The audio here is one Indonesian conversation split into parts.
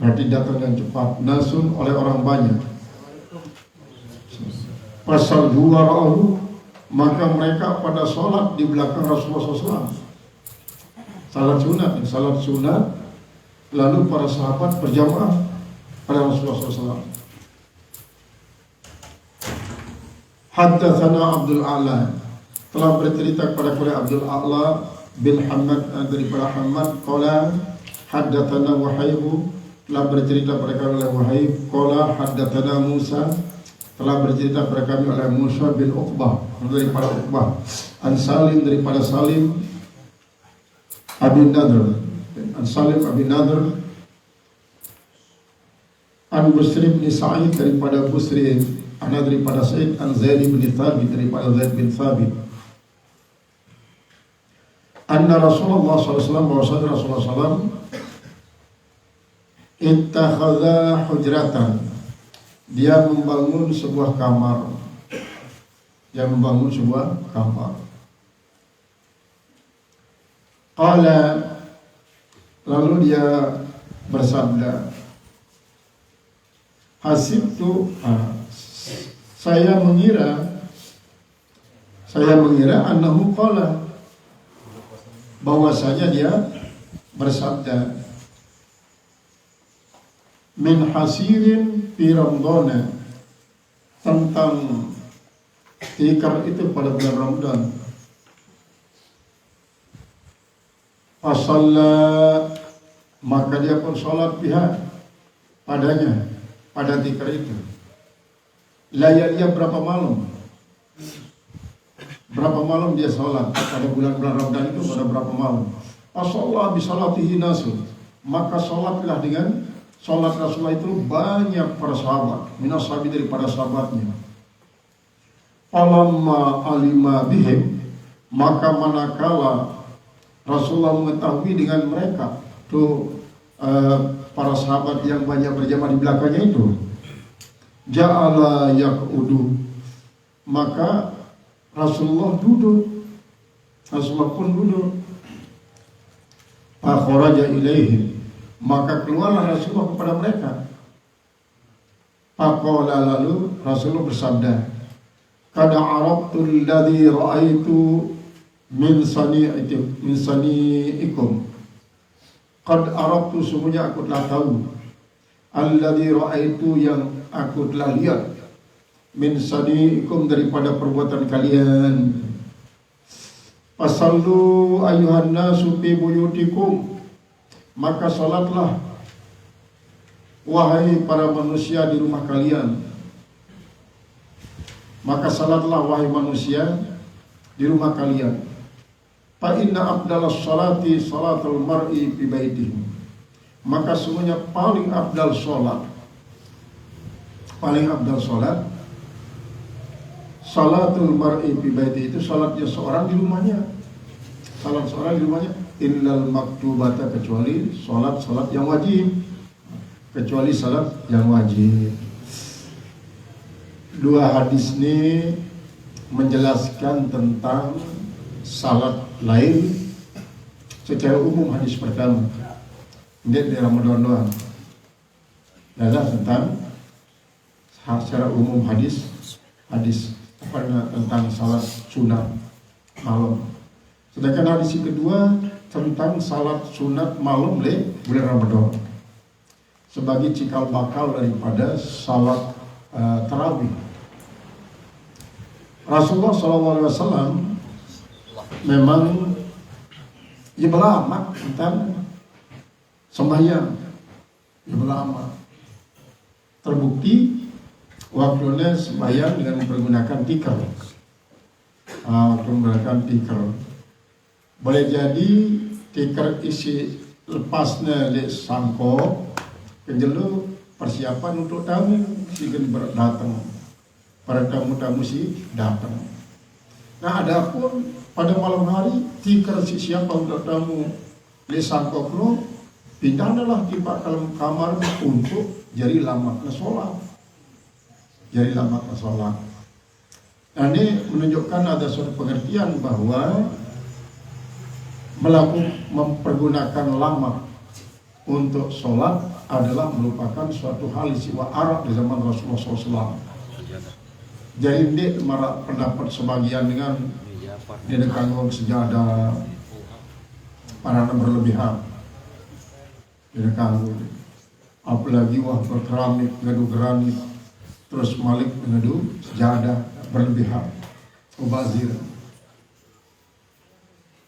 berarti datang dengan cepat. Nasun oleh orang banyak. Pasal 2 ra'ahu, maka mereka pada sholat di belakang Rasulullah SAW. Salat sunat, lalu para sahabat berjamaah pada Rasulullah SAW. Haddatsana Abdul A'la, telah bercerita kepada Abdul A'la bin Hamad daripada Hamad, qala haddatsana Wahayb, telah bercerita kepada kami oleh Wahayb, qala haddatsana Musa, telah bercerita kepada kami oleh Musa bin Uqbah daripada Uqbah, an Salim daripada Salim Abi Nadr, an Salim Abi Nadr, an Busri bin Sa'id daripada Busri, ana daripada Sa'id, an Zaid bin Thabit daripada Zaid bin Thabit, anna Rasulullah SAW, bahwasanya Rasulullah SAW ittakhadha hujratan, dia membangun sebuah kamar. Qala, lalu dia bersabda, hasibtu, saya mengira annahu qala, bahwasanya dia bersabda, min hasirin fi Ramadhan, tentang tikar itu pada bulan Ramadan. Fasalla, maka dia pun sholat pihak padanya, pada tikar itu. Layarnya berapa malam dia sholat pada bulan-bulan Ramadan itu, pada berapa malam. Fasalla bisalatihi nasun, maka sholatlah dengan sholat Rasulullah itu banyak para sahabat, minas sahabi daripada sahabatnya. Falamma alima bihim, maka manakala Rasulullah mengetahui dengan mereka tuh para sahabat yang banyak berjamaah di belakangnya itu, ja'ala yaqudu, maka Rasulullah pun duduk. Fakharaja ilaihim, maka keluarlah Rasulullah kepada mereka. Faqala, lalu Rasulullah bersabda, qad arabtu alladhi ra'aitu min sani'ikum. Qad arabtu, sungguhnya aku telah tahu, alladhi ra'aitu, yang aku telah lihat, min sani'ikum, daripada perbuatan kalian. Fasallu ayyuhan nasu fi buyutikum, maka salatlah wahai para manusia di rumah kalian. Maka salatlah wahai manusia di rumah kalian. Fa inna afdalas salati salatul mar'i fi baitihi, maka semuanya paling afdal salat salatul mar'i fi baitihi, itu salatnya seorang di rumahnya. Salat seorang di rumahnya, illal maktubata, kecuali salat yang wajib. Dua hadis ini menjelaskan tentang salat lain secara umum. Hadis pertama ini di Ramadan doang, tentang secara umum hadis tentang salat sunat malam. Sedangkan hadis yang kedua tentang salat sunat malam bulan Ramadan sebagai cikal bakal daripada salat tarawih. Rasulullah SAW memang lama tentang sembahyang, lama. Terbukti waktunya sembahyang dengan menggunakan tikar. Boleh jadi tikar isi lepasnya di sangkok, kenjelu persiapan untuk tamu si datang. Para tamu-tamu si datang. Nah, adapun pada malam hari tikar si siapa untuk tamu di sangkok lo, pindahlah di dalam kamar untuk jadi lama sholat. Nah, ini menunjukkan ada suatu pengertian bahwa mempergunakan lama untuk sholat adalah merupakan suatu hal istiwa Arab di zaman Rasulullah SAW. Jadi ini marah pendapat sebagian dengan dia kanggo sejadah para berlebihan. Dia kanggo apalagi wah berkeramik ngadu granit terus malik ngadu sejadah berlebihan mubazir.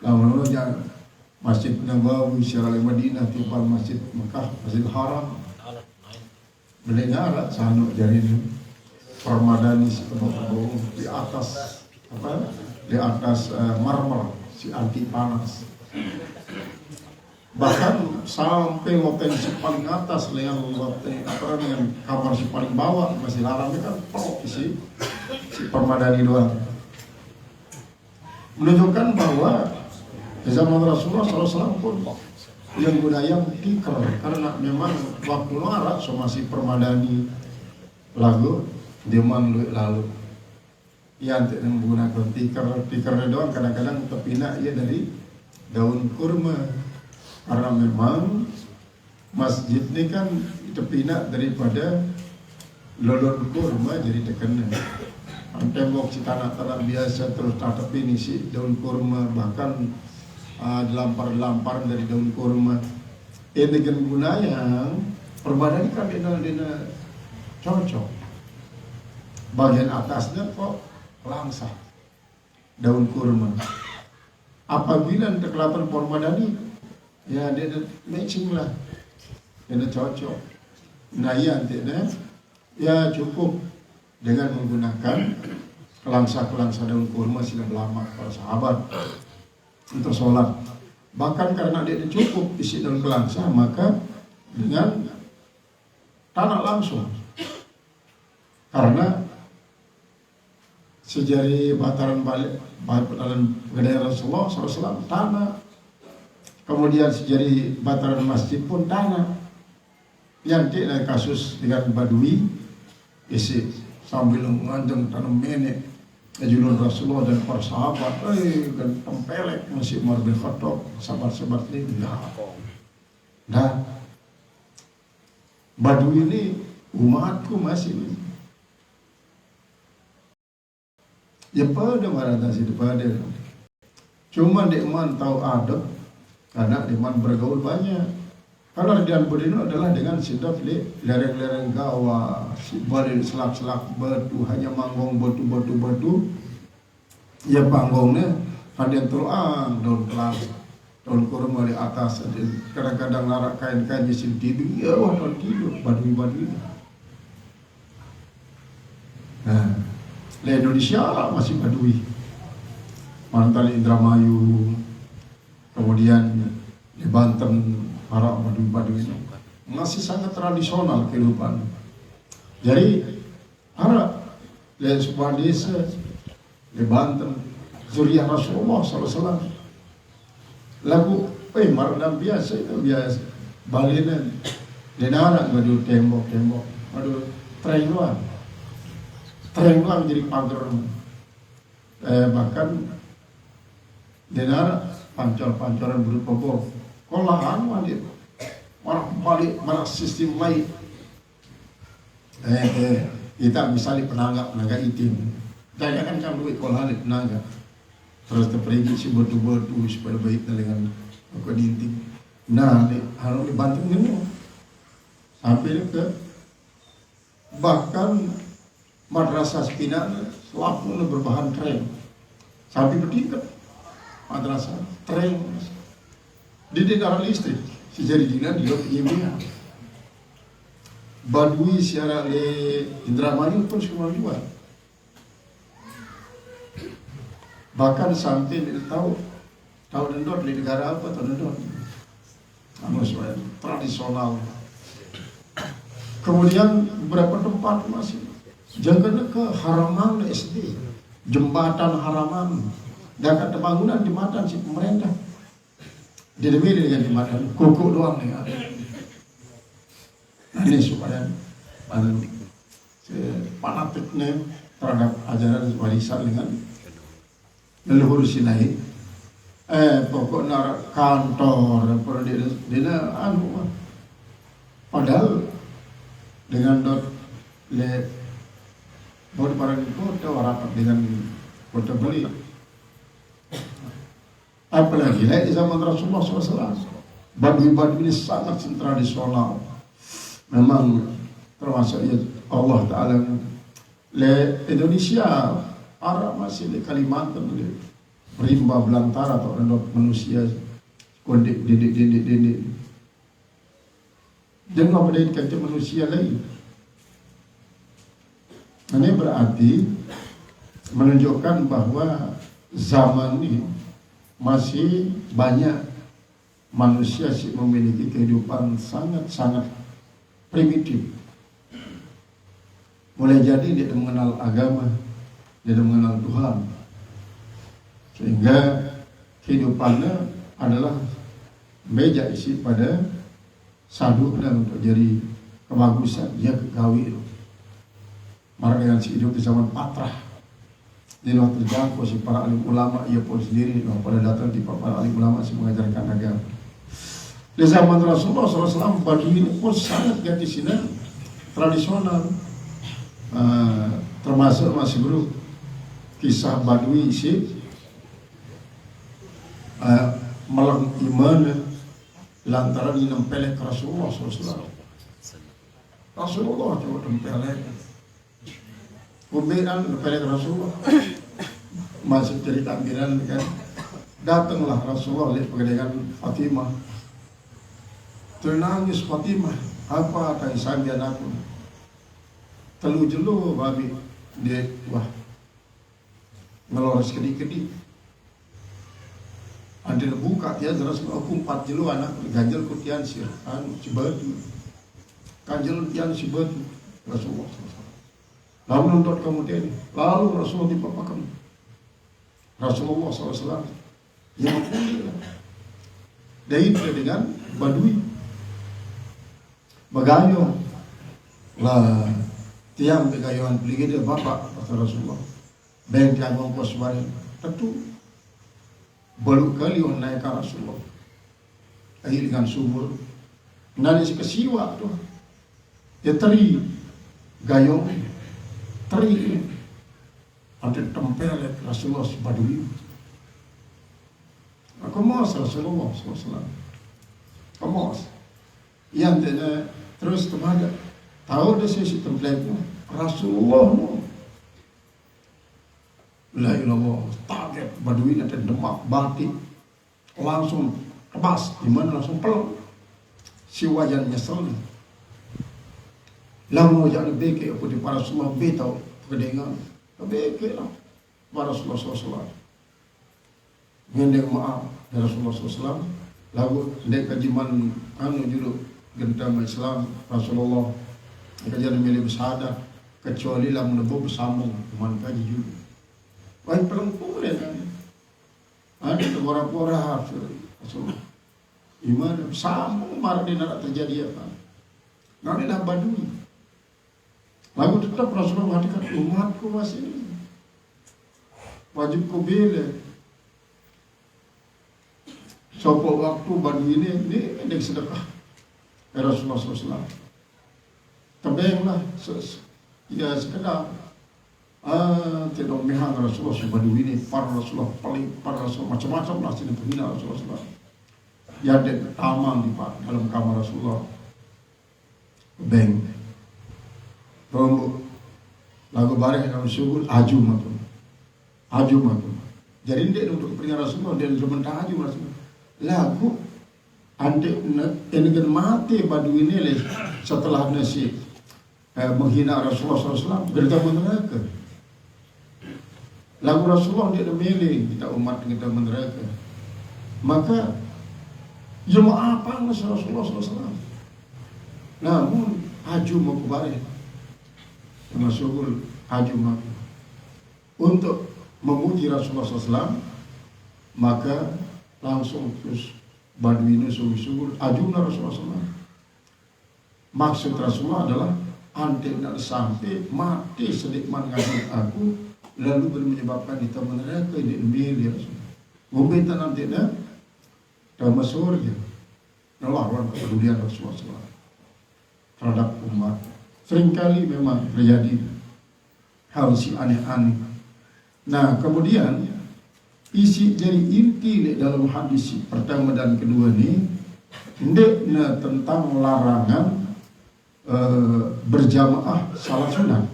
Kalau jangan Masjid Nabawi, Syarah Madinah, timpal Masjid Mekah, Masjid Haram. Mendengar sanuk jarin permadani di atas apa? Di atas marmer si anti panas. Bahkan sampai loteng si paling atas dengan loteng apa dengan kamar si paling bawah masih larangnya kan si permadani doang. Menunjukkan bahwa di zaman Rasulullah SAW pun yang budaya tikar karena memang waktu larat so masih permadani lagu diman lalu yang tidak menggunakan tikar doang kadang-kadang terpina ia dari daun kurma karena memang masjid ini kan terpina daripada lodon kurma jadi terkena tembok si tanah-tanah biasa terus tatap ini si daun kurma bahkan dilampar-lampar dari daun kurma. Ini dengan guna yang perbadan kan dina cocok. Bagian atasnya kok langsah daun kurma. Apabila kelihatan permadani, ya dia matching lah, dia cocok. Nah iya nantinya, ya cukup dengan menggunakan kelangsa daun kurma sudah lama para sahabat. Untuk sholat, bahkan karena dia cukup isi daun kelangsa maka dengan tanah langsung karena sejari bataran balik bataran gedai Rasulullah SAW tanah, kemudian sejari bataran masjid pun tanah. Yang tidak kasus dengan Badui isi sambil menganjeng tanam menek Ajulun Rasulullah dan para sahabat, dan tempelek masih Umar bin Khattab, sahabat-sahabat ini, nah, Badui ini umatku masih ini. Ya pada maratasi pada, cuma Dekman tahu adab, karena Dekman bergaul banyak. Kalau Ardian Budino adalah dengan sidaf lereng-lereng gawa, balik selak-selak batu, hanya manggong batu. Ya panggungnya ada teruang daun kelas, daun kurma di atas. Kadang-kadang larak kain-kain jisim tidur, ya waktu tidur, badui. Nah, di Indonesia masih badui. Mantan Indramayu, kemudian di Banten. Para badui itu masih sangat tradisional kehidupan. Jadi Arab dari sebuah desa di Banten, zuriyah Rasulullah SAW. Lagu marah biasa itu biasa. Balinan, denara ngadu tembok, ngadu terengguan jadi pagar. Bahkan denara pancor-pancoran berupa bom. Kolahan wajib orang balik mana sistem lain. Kita misalnya penangga itim, jangan kan duit kolahan di penangga. Terus terpergi si batu-batu supaya baik dengan aku dinting. Nah, harus dibantu ini sampai ke bahkan madrasah Spina selalu berbahan tren sampai bertingkat madrasah tren. Di daerah listrik, sejari dina di IMEA. Badui secara Indramayu pun semua jual. Bahkan sampai tahu dendor di negara apa tahu dendor. Tradisional. Kemudian beberapa tempat masih jangan ke Haraman SD, jembatan Haraman, dekat bangunan jembatan si pemerintah. Dia demi dengan jembatan kuku doang nih ada. Nah ini supaya fanatiknya terhadap ajaran warisan dengan leluhur Sinai. Pokoknya kantor, dia Padahal dengan dot le buat para kota warapat dengan kota beli. Apalagi di zaman Rasulullah SAW, Badui-Badui ini sangat tradisional. Memang termasuk ya Allah Ta'ala le Indonesia, Arab masih di Kalimantan, rimba belantara atau manusia kondik didik. Jangan berdekat ke manusia lain. Ini berarti menunjukkan bahwa zaman ini masih banyak manusia yang memiliki kehidupan sangat-sangat primitif. Mulai jadi dia mengenal agama, dia mengenal Tuhan, sehingga kehidupannya adalah meja isi pada saduknya untuk jadi kebagusan dia kegawin. Maka dengan si hidup di zaman patrah, di luar terjangkau si para alim ulama ia pun sendiri pada datang di para alim ulama si mengajarkan agama. Di zaman Rasulullah SAW, Badui ini pun sangat ganti sinar tradisional, termasuk masih bro kisah Badui isi malang iman lantaran ini nempelek Rasulullah SAW. Rasulullah coba nempelek, Umberan nempelek Rasulullah. Masih cerita ambilan kan, datanglah Rasulullah lihat pegangan Fatimah. Ternangis Fatimah, apa kata sambian aku? Telu jelu babi dia wah ngelores kedi-kedi. Ada buka dia terus aku 4 jelu anak ganjel kutian si batu. Ganjel kutian si batu Rasulullah. Lalu nonton kemudian lalu Rasulullah dipapakan. Rasulullah SAW yang mulia. Dari dengan Badui. Bagayo lah tiang begayuan beli dia bapak kata Rasulullah. Beng tiang kos bareng tentu baru kali on naik ke Rasulullah. Akhir dengan sumur nani si kesiwa tu. Dia teri gayung teri ada tempel Rasulullah si Badui. Aku mau Rasulullah SAW. Kamu yang tidak terus kemana? Tahu dah sisi tempelnya Rasulullah no. La ilallah target Badui nanti demak batik langsung kebas di mana langsung peluk si wajan nyesel. Lalu jangan beke aku di para Rasulullah betau kedengan beke lah para Rasulullah SAW. Ngendek maaf dari Rasulullah SAW. Lalu dek kajiman anu juru gentama Islam Rasulullah kajian milih bersada kecuali lah menebu bersambung teman kaji juga. Baik pelengkul ya kan. Ada tegora-gora Rasulullah. Iman sambung marah di nak terjadi apa? Nanti dah Badui. Lalu tetap Rasulullah mengatakan umatku masih ini. Wajibku bila. Sopo waktu Badui ini sedekah. Rasulullah SAW. Tebenglah, ya sekedar tidak memihak Rasulullah SAW ini, para Rasulullah paling para Rasulullah macam-macam lah sini penghina Rasulullah SAW. Ya ada taman di dalam kamar Rasulullah. Beng, rombok, lagu bareng dalam syukur ajum itu. Jadi dia untuk kepentingan Rasulullah dia mentah ajum Rasulullah. Lagu ante dengan mati Badui ini setelah nasi menghina Rasulullah SAW gerda neraka. Lagu Rasulullah dia memilih kita umat kita neraka. Maka jemaah apa Rasulullah SAW. Namun aju mau kembali termasuk aju mau untuk memuji Rasulullah SAW, maka langsung terus Badui ini sungguh-sungguh ajuna Rasulullah SAW. Maksud Rasulullah adalah antik nak sampai mati sedikman ngajin aku lalu menyebabkan kita meneraka ini milih Rasulullah. Ngombetan nanti dah masuk surga. Allah kepedulian Rasulullah SAW. terhadap umat. Seringkali memang terjadi hal si aneh-aneh. Nah, kemudian isi jadi inti dalam hadis pertama dan kedua ini ndekna tentang larangan berjamaah salat sunat.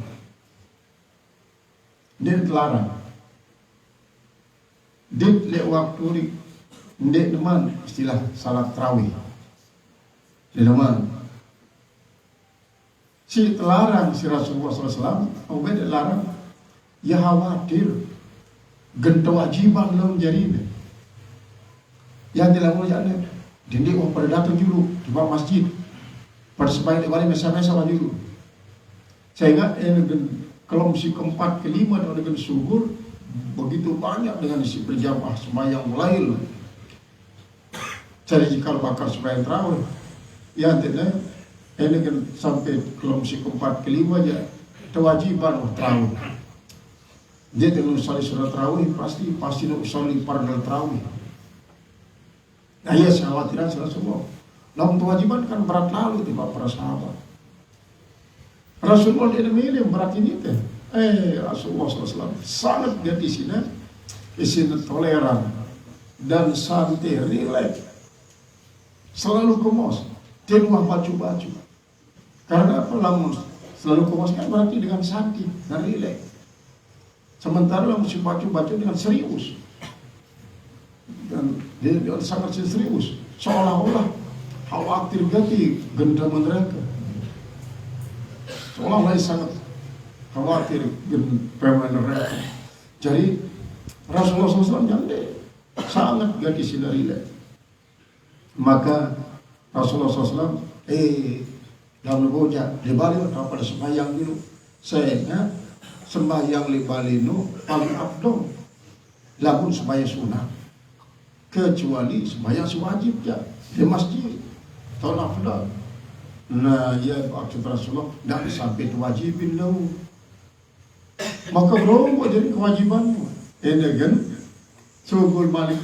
Ndek larang. Ndek le waktu ni ndek deman istilah salat tarawih. Deman. Si larang si Rasulullah SAW, Ubay larang, ya khawatir genta wajiban lo menjadi ini. Yang dilakukan jangan dindik orang pada datang dulu di bawah masjid pada sebaik balik mesa-mesa dulu. Saya ingat kalau si keempat kelima dengan suhur begitu banyak dengan isi berjamaah sembahyang lail. Jadi jika bakar sembahyang tarawih, ya tidak. Ini kan sampai kelompok keempat kelima aja kewajiban tarawih. Dia kalau usali surat tarawih pasti nak usali fardhu tarawih. Nah ya saya khawatiran semua. Dalam kewajiban kan berat lalu di para sahabat. Rasulullah dia milih berat ini teh. Rasulullah SAW sangat dia di sini toleran dan santai, rileks, selalu kemos, dia rumah baju-baju. Karena apa lamun selalu kemos kan berarti dengan santai dan rileks. Sementara lamun si baju-baju dengan serius dan dia sangat serius, seolah-olah khawatir ganti gendaman mereka, seolah-olah sangat khawatir gendaman mereka. Jadi Rasulullah SAW sangat ganti sila rileks. Maka Rasulullah SAW dalam bojak di balik pada sembahyang dulu. Saya ingat sembahyang di balik itu paling abdul lamun sembahyang sunat, kecuali sembahyang wajib ya di masjid tahun afdal. Nah ya maksud Rasulullah tidak sampai wajibin lau, maka berubah jadi kewajibanmu. Ini kan sugul malik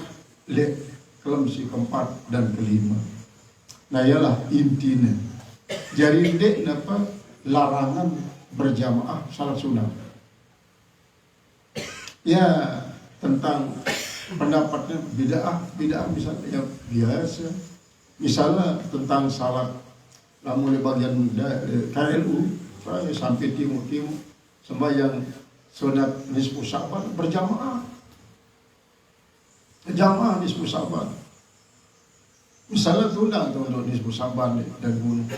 le kelemsi keempat dan kelima. Nah ialah intinya. Jadi dek apa larangan berjamaah salat sunat. Ya tentang pendapatnya bid'ah misalnya yang biasa. Misalnya tentang salat lamun bagian KLU saya sampai timur sembahyang sunat nisfu Sya'ban berjamaah. Jamaah nisfu Sya'ban. Misalnya tunda untuk nisfu Sya'ban dan gunung.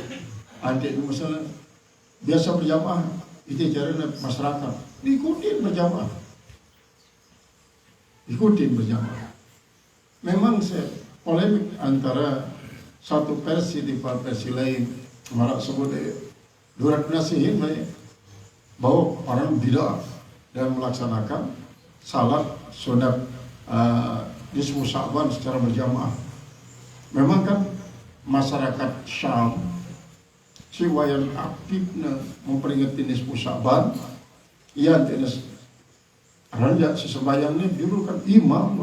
Nanti misalnya biasa berjamaah itu caranya masyarakat diikutin berjamaah. Memang saya polemik antara satu versi di versi lain. Marak sebut durat nasihin bahwa orang bid'ah dan melaksanakan salat sunat nisfu Sya'ban secara berjamaah. Memang kan masyarakat Syam si wayan aktifnya memperingati nisfu Sya'ban, ia tidak ranjak si sembahyangnya dulu kan imam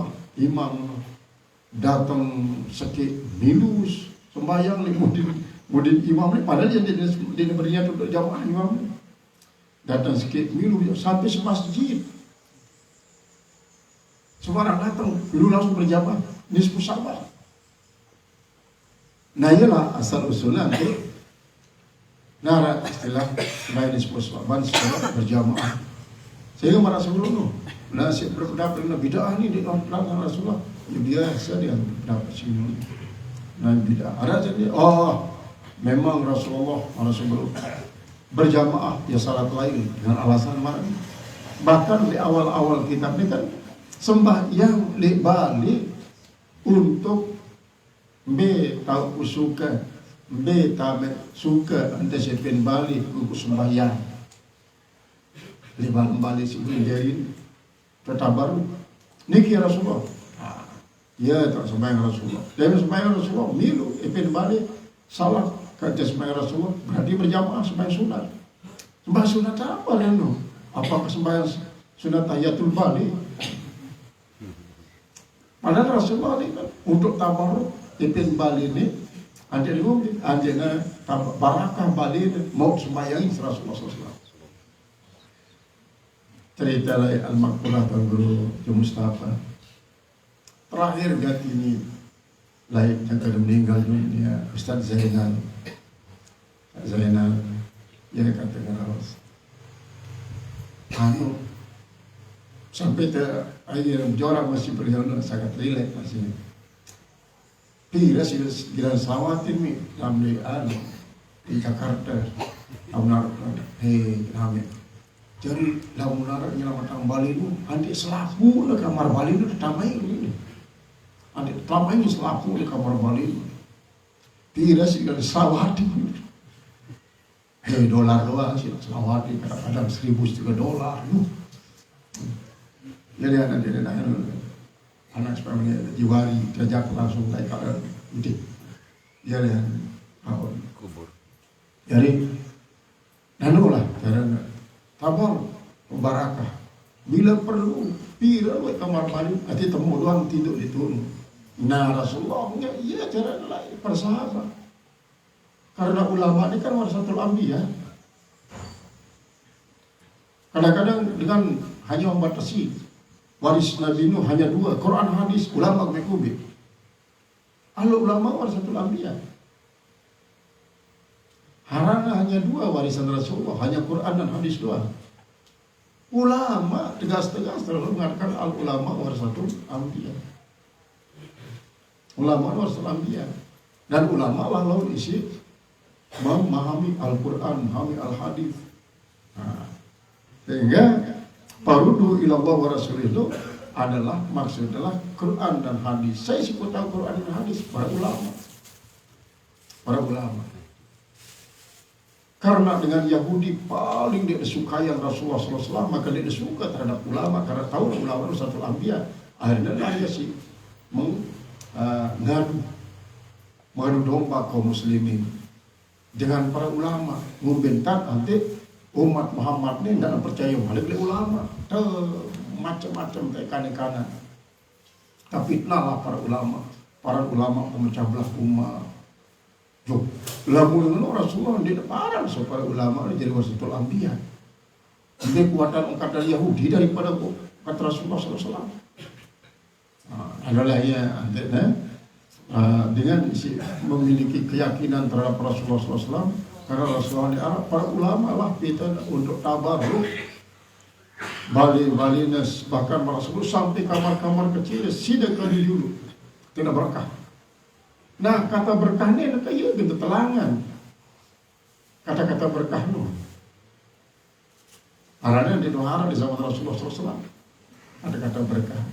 datang sekit milus sembahyang mudin imam ni padahal dia berinya untuk jamaah imam ni datang sekit milus sampai semasjid sembarang datang dulu langsung berjamaah nisfu Sya'ban. Nah ialah asal usulnya nanti nara istilah sembahyang nisfu Sya'ban secara berjamaah. Sehingga marah sebelum itu, nah si berpendapat dengan bid'ah ini di belakang Rasulullah, ya biasa dia dapat sini. Nah bid'ah, ada jadi, memang Rasulullah marah sebelum berjamaah ya salat lain dengan alasan mana? Bahkan di awal-awal kitab ini kan sembahyang li balik untuk tahu suka, tahu suka anda siapin balik untuk sembahyang. Lebar kembali sebelum jadiin ketabar niki Rasulullah. Ya tak sembahyang Rasulullah. Dan sembahyang Rasulullah milu ipin balik salat kata sembahyang Rasulullah berarti berjamaah sembahyang sunat. Sembahyang sunat apa leno? Apakah sembahyang sunat tahiyatul balik? Padahal Rasulullah ini kan untuk tabarruk ipin balik ini ada di mobil, ada barakah balin mau sembahyang Rasulullah SAW. Cerita lain al-Maqbulah Guru Mustafa. Terakhir ganti ini lain yang sudah meninggal dunia Ustaz Zainal. Ya katakan harus sampai akhir jorang masih berjalan sangat rileks masih. Pira sih gila sawatin mi ramai di Jakarta. Launar kami. Jadi launar nyelamatkan Bali itu anti selaku di kamar Bali itu ditamai ini. Anti tamai ini selaku di kamar Bali. Pira sih gila sawatin. Dolar doang sih selawati kadang-kadang $1,000 jadi anak sebenarnya jiwari diajak langsung naik ke udik jadi kubur jadi lah caranya tabang barakah bila perlu pira we kamar mandi ati temu doang tidur di turun nah Rasulullah iya caranya lain persahabat. Karena ulama ini kan warasatul anbiya. Kadang-kadang dengan hanya membatasi waris Nabi Nuh hanya 2, Quran hadis, ulama mekubik. Kalau ulama warasatul anbiya. Harana hanya 2 warisan Rasulullah, hanya Quran dan hadis doang. Ulama tegas-tegas terlalu mengatakan al-ulama warasatul anbiya. Ulama warasatul anbiya. Dan ulama lalu isi memahami Al-Quran, memahami Al-Hadis. Sehingga parudu ilallah wa rasulih itu adalah maksudnya Quran dan hadis. Saya sebut tahu Quran dan hadis para ulama. Karena dengan Yahudi paling dia disukai yang Rasulullah SAW, maka dia suka terhadap ulama karena tahu ulama itu satu anbiya. Akhirnya dia sih mengadu domba kaum muslimin dengan para ulama membentak nanti umat Muhammad ini tidak percaya balik ke ulama macam-macam kanan tapi lah para ulama pemecah belah umat lamun Rasulullah di depan supaya ulama ini jadi wasitul anbiya lebih kuatan angkat dari Yahudi daripada kata Rasulullah SAW. Adalah ya dengan memiliki keyakinan terhadap Rasulullah SAW karena Rasulullah di Arab para ulama lah kita untuk tabarruk bali-balines bahkan Rasulullah sampai kamar-kamar kecil sidak kali dulu tidak berkah. Nah kata berkah ini kayak gitu telangan kata-kata berkah itu arahnya di doa di zaman Rasulullah SAW ada kata berkah.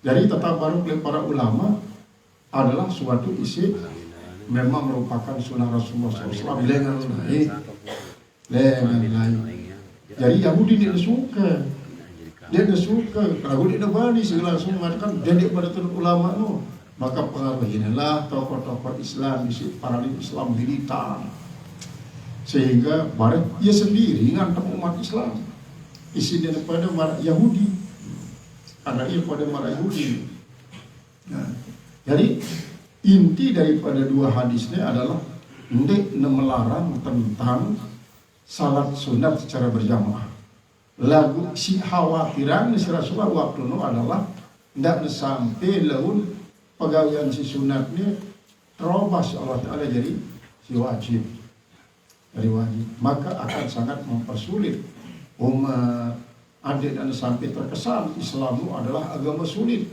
Jadi tabarruk oleh para ulama adalah suatu isi memang merupakan sunnah Rasulullah SAW lengan lain. Jadi Yahudi dia suka kalau dia bani segala langsung mengatakan jadi pada ulama no maka pengaruhilah tokoh-tokoh Islam isi para Islam militan sehingga barat ia sendiri ngantem umat Islam isi daripada para Yahudi karena ia pada para Yahudi. Nah, jadi inti daripada 2 hadisnya adalah hendak melarang tentang salat sunat secara berjamaah. Lagu si khawatiran si Rasulullah waktu itu adalah hendak sampai laun pegawaian si sunatnya terobos Allah Ta'ala jadi si wajib. Dari wajib. Maka akan sangat mempersulit umat adik dan sampai terkesan Islam itu adalah agama sulit.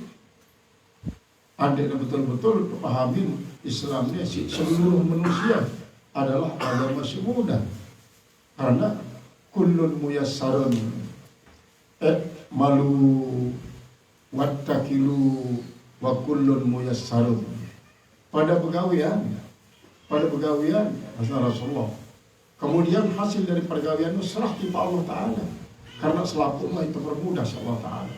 Adik betul-betul pahamin Islamnya seluruh manusia adalah agama semudah karena kullun muyassarun malu wattakilu wa kullun muyassarun pada pegawaian Rasulullah kemudian hasil dari pergawian itu serah tiba Allah Ta'ala karena selaku Allah itu bermudah Allah Ta'ala.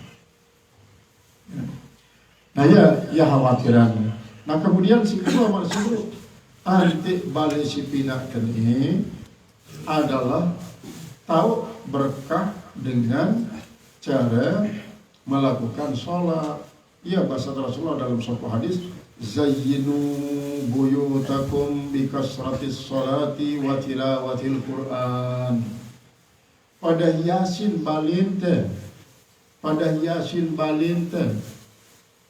Nah ya khawatiran. Nah kemudian si kedua maksud anti balik si pinakan ini adalah tahu berkah dengan cara melakukan sholat. Iya bahasa Rasulullah dalam suatu hadis zayyinu buyutakum bikasratis salati wa tilawatil Qur'an. Pada Yasin balinte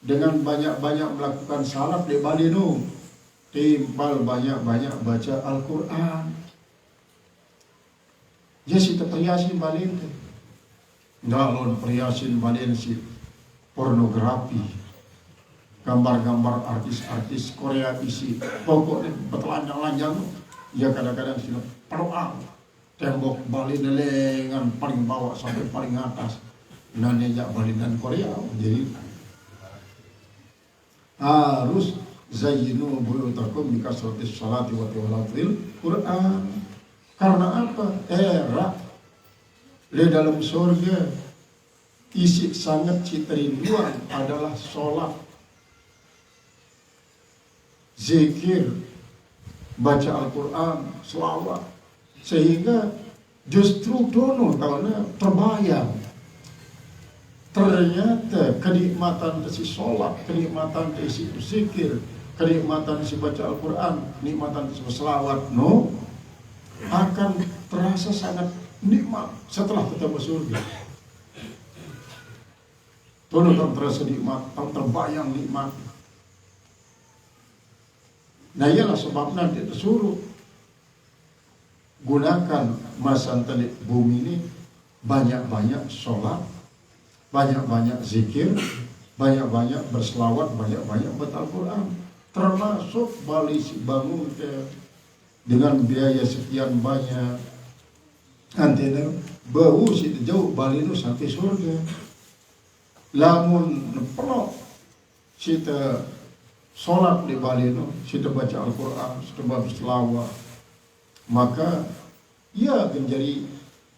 dengan banyak-banyak melakukan salat di balinu, timpal banyak-banyak baca Al-Qur'an. Jadi Yasin balinte ngalon Yasin balinte si pornografi, gambar-gambar artis-artis Korea isi pokoknya bertelanjang-lanjang ya kadang-kadang sih peroang tembok Bali lengan paling bawah sampai paling atas nanenya Balinan Korea. Jadi harus zayyinu buyutakum bikasratis sholati wa tilawatil Qur'an. Karena apa? Era di dalam surga isi sangat citerinduan adalah sholat, zikir, baca Al-Quran, selawat. Sehingga justru dono karena terbayang ternyata kenikmatan si sholat, kenikmatan si zikir, kenikmatan si baca Al-Quran, kenikmatan si selawat akan terasa sangat nikmat setelah ketemu surga. Dono terasa nikmat, terbayang nikmat. Nah ialah sebabnya dia disuruh gunakan masa telik bumi ini banyak-banyak sholat, banyak-banyak zikir, banyak-banyak berselawat, banyak-banyak baca Al-Quran. Termasuk Bali bangun dengan biaya sekian banyak. Antena bau si jauh Bali itu sampai surga. Lamun pelok kita sholat di Bali itu, kita baca Al-Quran, kita baca selawat, maka ia menjadi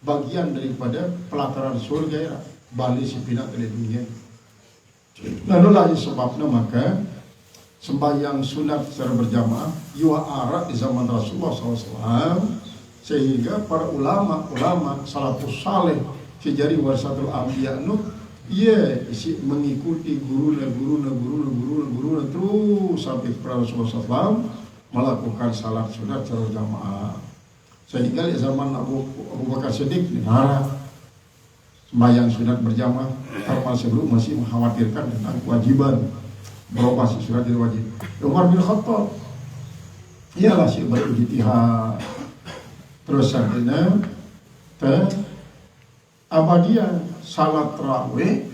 bagian daripada pelataran surga ya. Bali si pinat dari dunia. Lalu lagi sebabnya maka sembahyang sunat secara berjamaah yuwa arak di zaman Rasulullah SAW, sehingga para ulama salafus saleh sejari warasatul anbiya ia isi mengikuti guru terus sampai kepada Rasulullah SAW melakukan salat sunat secara jamaah. Sehingga di zaman Abu Bakar Siddiq sembahyang sunat berjamaah karena sebelum masih mengkhawatirkan tentang kewajiban berubah si sunat jadi wajib. Umar bin Khattab ialah si berijtihad terus artinya abadian salat tarawih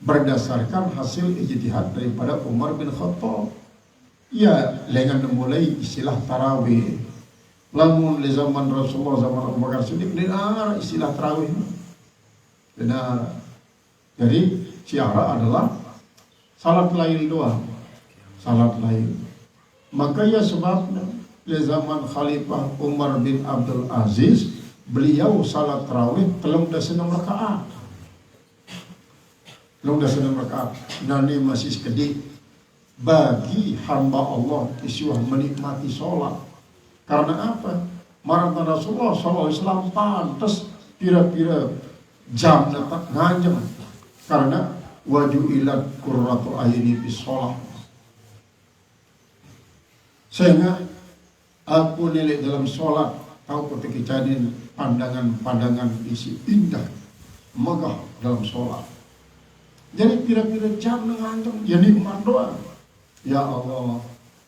berdasarkan hasil ijtihad daripada Umar bin Khattab. Ya, dengan memulai istilah tarawih. Lamun di zaman Rasulullah, zaman Abu Bakar Siddiq, benar istilah tarawih. Benar. Jadi syiara adalah salat lail doang. Salat lail. Maka ya sebabnya di zaman Khalifah Umar bin Abdul Aziz, beliau salat tarawih 36 rakaat. 36 rakaat. Dan ini masih sedikit bagi hamba Allah isyuah menikmati sholat. Karena apa? Marah Rasulullah SAW pantas pira-pira jam dapat ngajeng. Karena wajuilat qurratu aini fi sholat. Sehingga aku nilai dalam sholat tahu ketika jadi pandangan-pandangan isi indah megah dalam sholat. Jadi pira-pira jam ngajeng ya nikmat doang. Ya Allah,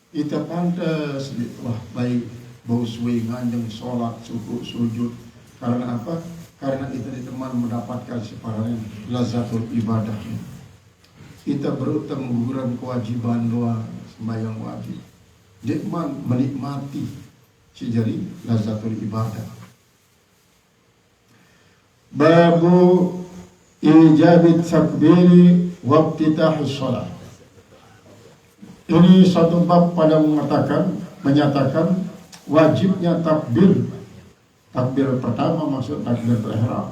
kita pantas wah baik bau suwi nganjeng sholat suku sujud. Karena apa? Karena kita teman mendapatkan separahnya lazatul ibadah. Kita berutang menggugurkan kewajiban doa sembahyang wajib. Nikmat menikmati sejari lazatul ibadah. Babu ijabit takbiri wabtitahus sholat. Ini satu bab pada menyatakan wajibnya takbir. Takbir pertama maksud takbir ihram.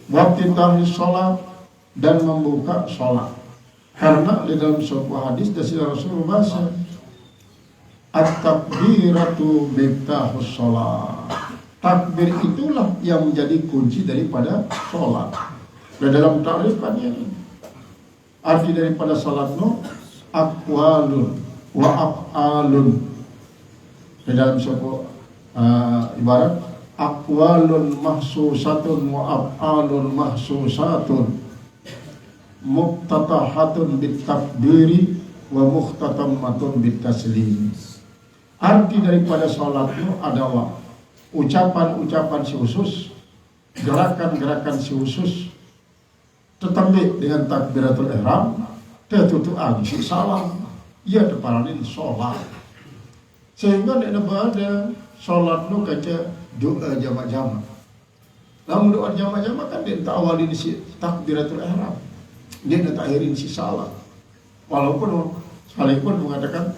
Wabtitahus sholat dan membuka sholat. Karena di dalam sebuah hadis dari Rasulullah bahasa at-takbiratu miftahus sholat. Takbir itulah yang menjadi kunci daripada sholat. Dan dalam ta'rifannya arti daripada sholat aqwalun wa af'alun. Di dalam sebuah ibarat aqwalun mahsusatun wa af'alun mahsusatun muftatahatun bitakbiri wa mukhtatammatun bitaslim. Arti daripada sholat itu adalah ucapan-ucapan si khusus, gerakan-gerakan si khusus, tetapi dengan takbiratul ihram, tetutuan si salam, ia deparanin sholat. Sehingga tidak ada sholat nu kaca doa jamak-jamak. Namun doa jamak-jamak kan dia tak awalin si takbiratul ihram, dia tak akhirin si salam. Walaupun sekalipun mengatakan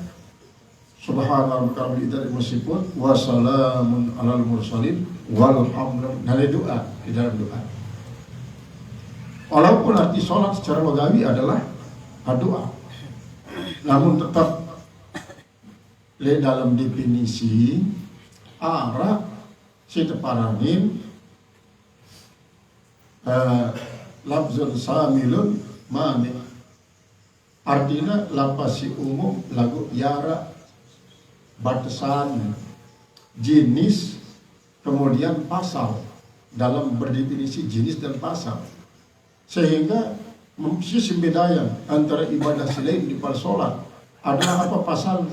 Subhanallah rabbil izzati meskipun wassalamun alal mursalin walhamdulillah, dari doa, di dalam doa. Walaupun arti sholat secara lagawi adalah doa, namun tetap dalam definisi Arab si teparanin lafzun samilun mani, artinya lapasi umum lagu yara, batasan, jenis, kemudian pasal, dalam berdefinisi jenis dan pasal, sehingga sisi bedanya antara ibadah selain di sholat adalah apa pasal?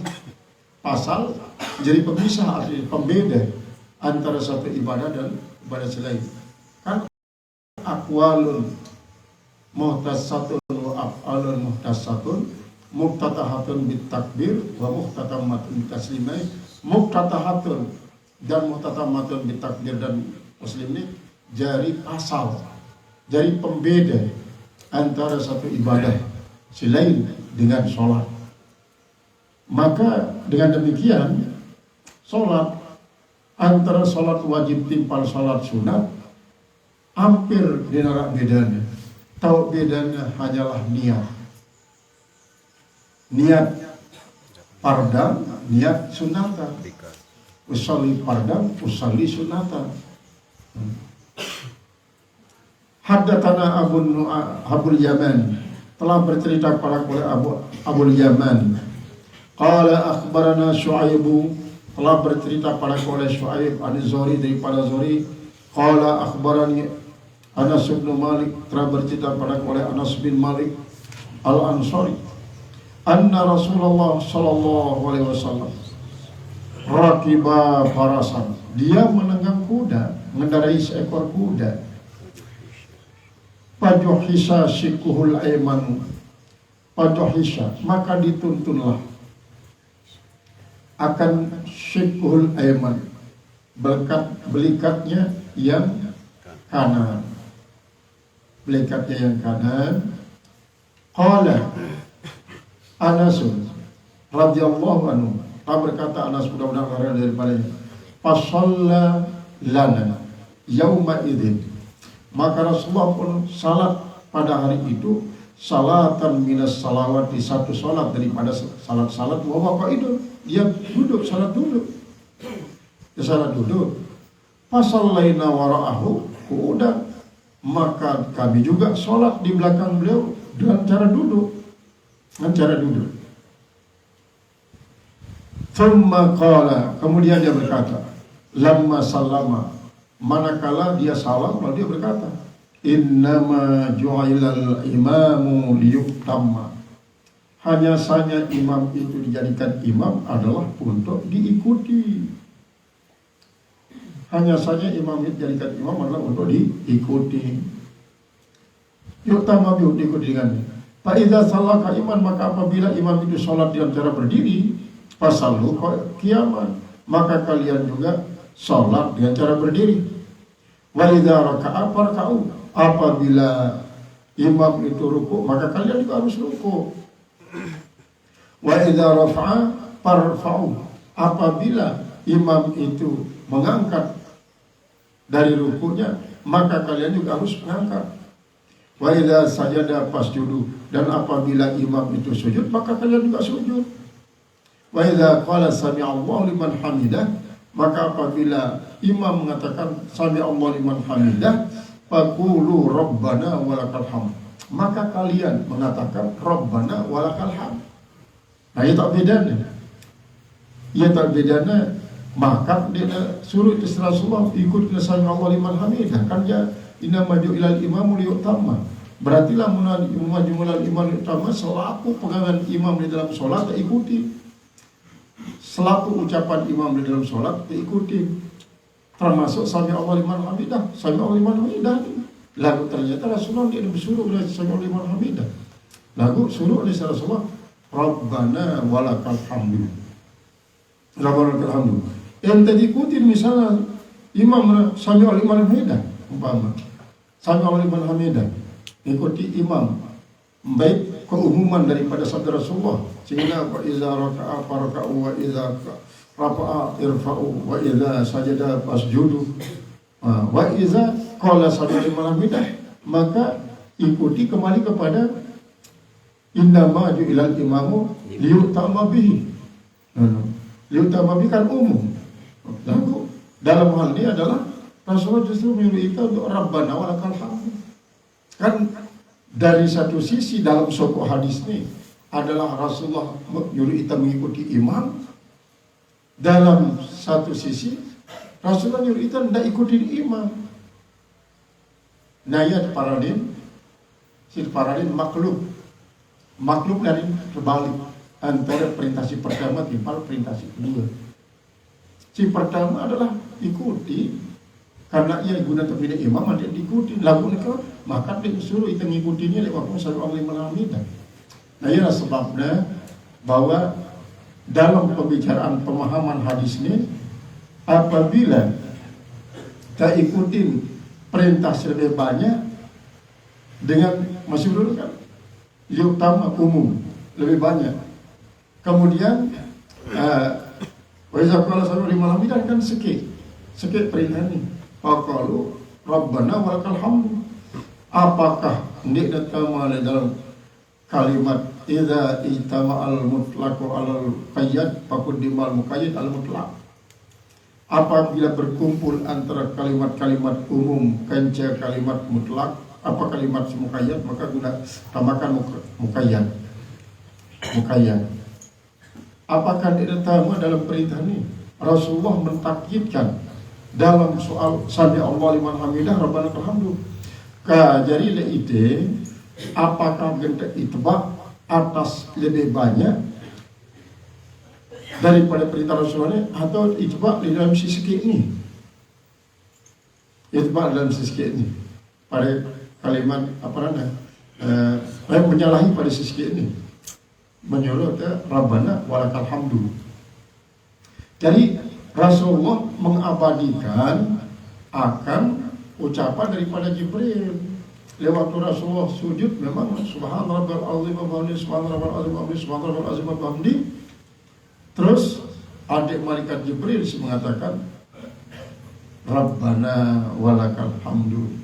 Pasal jadi pemisah, artinya pembeda antara satu ibadah dan ibadah selain. Kan aqwalun muhtasatun wa af'alun muhtasatun muftatahatun bitakbir wa muhtatamatun bitaslimai. Muftatahatun dan muhtatamatun bitakbir dan muslim ini jadi pasal, jadi pembeda antara satu ibadah selain dengan sholat. Maka dengan demikian sholat antara sholat wajib timpal sholat sunat hampir dinarak bedanya. Tahu bedanya hanyalah niat. Niat pardam, niat sunatan. Usalli pardam, usalli sunatan. Haddatsana Abul Yaman, telah bercerita kepada Abul Yaman. Qala akhbarana Syu'aibu, telah bercerita pada oleh Syu'aib an-Zuhri daripada Zuhri. Qala akhbarani Anas bin Malik, telah bercerita pada oleh Anas bin Malik al-Ansari, anna Rasulullah sallallahu alaihi wasallam rakiba farasan, dia menunggang kuda, mengendarai seekor kuda. Fajuhisa sikuhul aiman, fajuhisa, maka dituntunlah akan sikuhul aiman, belikatnya yang kanan, belikatnya yang kanan. Qala Anasun radhiyallahu anhu, berkata Anas, mudah-mudahan daripadanya, fasalla lana yauma idzin, maka Rasulullah pun salat pada hari itu salatan minas salawat, di satu salat daripada salat-salat. Wa qaidun, dia duduk, salat duduk, dia salat duduk. Fasallaina wara'ahu qu'udan, maka kami juga salat di belakang beliau dengan cara duduk, Thumma qala, kemudian dia berkata, lamma sallama, manakala dia salam, lalu dia berkata, innama ju'ilal imamu liyuktamma, hanya saja imam itu dijadikan imam adalah untuk diikuti. Hanya saja imam itu dijadikan imam adalah untuk diikuti. Yuktamma diikuti dengannya. Fa idza shallaka iman, maka apabila imam itu salat dengan cara berdiri, fasallu qiyaman, maka kalian juga salat dengan cara berdiri. Wa idza raka'a farka'u, apabila imam itu ruku, maka kalian juga harus ruku. Wa idza rafa'a farfa'u, apabila imam itu mengangkat dari rukunya, maka kalian juga harus mengangkat. Wa idza sajada fasjudu, dan apabila imam itu sujud, maka kalian juga sujud. Wa idza qala sami'allahu liman hamidah, maka apabila imam mengatakan sami'allahu liman hamidah, faqulu rabbana walakal hamd, maka kalian mengatakan rabbana walakal hamd. Ia tak bedanya. Ia tak bedanya. Maka dia suruh Rasulullah ikut ke sami Allah liman hamidah. Kan dia inna maju ilal imamu liyu'tamma. Berartilah maju ilal imam liyu'tamma selaku pegangan imam di dalam solat ikuti. Selaku ucapan imam di dalam solat ikuti. Termasuk sami Allah liman hamidah. Sami Allah liman hamidah. Lalu ternyata Rasulullah dia bersuruh oleh sami Allah liman hamidah. Lalu suruh oleh Rasulullah Rabbana walakal hamdu. Rabbana walakal hamdu. Yang tadi ikutin misalnya imam sami Allah liman hamidah umpama sami Allah liman hamidah ikuti imam baik keumuman daripada sabda Rasulullah sehingga wa iza raka'a farka'u wa iza rafa'a irfa'u wa iza sajada fasjudu wa iza qala sami Allah liman hamidah maka ikuti kembali kepada innama ju'ilal imamu liyu'tamma bihi liyu'tamma bihi kan umum. Lalu dalam hal ini adalah Rasulullah justru menyuruh kita untuk Rabbana walakal hamdu. Kan dari satu sisi dalam suatu hadis ini adalah Rasulullah menyuruh kita mengikuti imam. Dalam satu sisi Rasulullah menyuruh kita tidak ikuti imam. Nah ya paralel maklub dari terbalik antara perintah si pertama timpal perintah si kedua. Si pertama adalah ikuti karena ia guna terpilih imam dia diikuti lagu mereka maka dia suruh kita mengikutinya lewat masalah Allah liman hamidah. Nah inilah sebabnya bahwa dalam pembicaraan pemahaman hadis ini apabila kita ikutin perintah lebih banyak dengan masih dulu kan utama umum lebih banyak kemudian Wajah kalau sama lima hamidah kan sikit perintah ini. Faqalu Rabbana walakal hamdu. Apakah ini datang dalam kalimat idza ijtama'al mutlaqu 'alal qayyad faqaddimal muqayyad al mutlaq. Apabila berkumpul antara kalimat-kalimat umum kanca kalimat mutlak apa kalimat muqayyad maka guna tambahkan muqayyad. Apakah tidak tahu dalam perintah ini Rasulullah mentakkidkan dalam soal sami Allah liman hamidah Rabbana lakal hamdu. Jadi le ide apakah gentek itba atas lebih banyak daripada perintah Rasulullah ini atau itba di dalam sisi ini? Itba dalam sisi ini pada kalimat apa namanya? Menyalahi pada sisi ini. Menyuruh ke Rabbana walakal hamdu. Jadi Rasulullah mengabadikan akan ucapan daripada Jibril. Lewat Rasulullah sujud memang subhan rabbal azim wa bihamdihi subhan rabbal azim wa bihamdihi subhan rabbal azim wa bihamdihi. Terus adik malaikat Jibril mengatakan Rabbana walakal hamdu.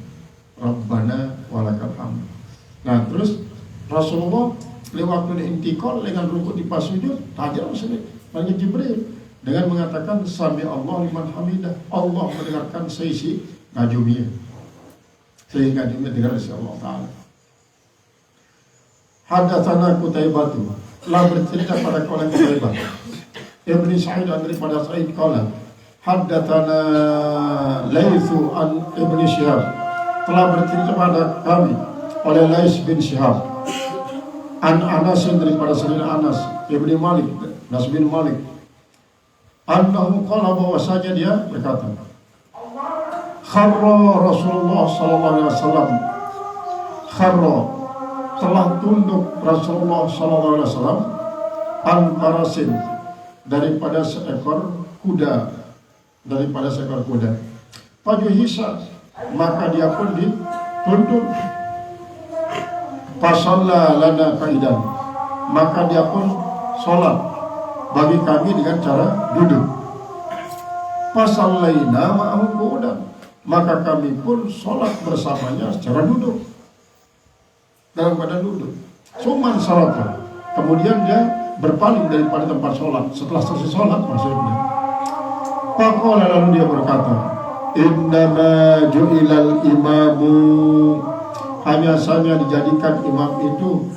Rabbana walakal hamdu. Nah, terus Rasulullah lewat intikal dengan rukuk di pas sujud hadir malaikat Jibril dengan mengatakan sami Allah liman hamidah. Allah mendengarkan seisi najumiyah sehingga dia dengar dari Allah Ta'ala. Hadatsana Qutaibah telah bercerita pada kawan Qutaibah Ibn Sa'id daripada Sa'id qala hadatsana Laitsu an Ibn Syihab telah bercerita pada kami oleh Lais bin Syihab an Anas daripada Sayyidina Anas Ibn Malik Nas bin Malik annahu qala bahwasanya dia berkata kharra Rasulullah sallallahu alaihi wasallam kharra telah tunduk Rasulullah sallallahu alaihi wasallam an parasin daripada seekor kuda fajuhisa maka dia pun ditunduk fasalla lana qaidan maka dia pun sholat bagi kami dengan cara duduk. Fasallaina ma'ahu qu'udan maka kami pun sholat bersamanya secara duduk dalam keadaan duduk. Suman salat kemudian dia berpaling daripada tempat sholat setelah selesai sholat maksudnya. Faqala lalu dia berkata innama ju'ilal imamu hanya saja dijadikan imam itu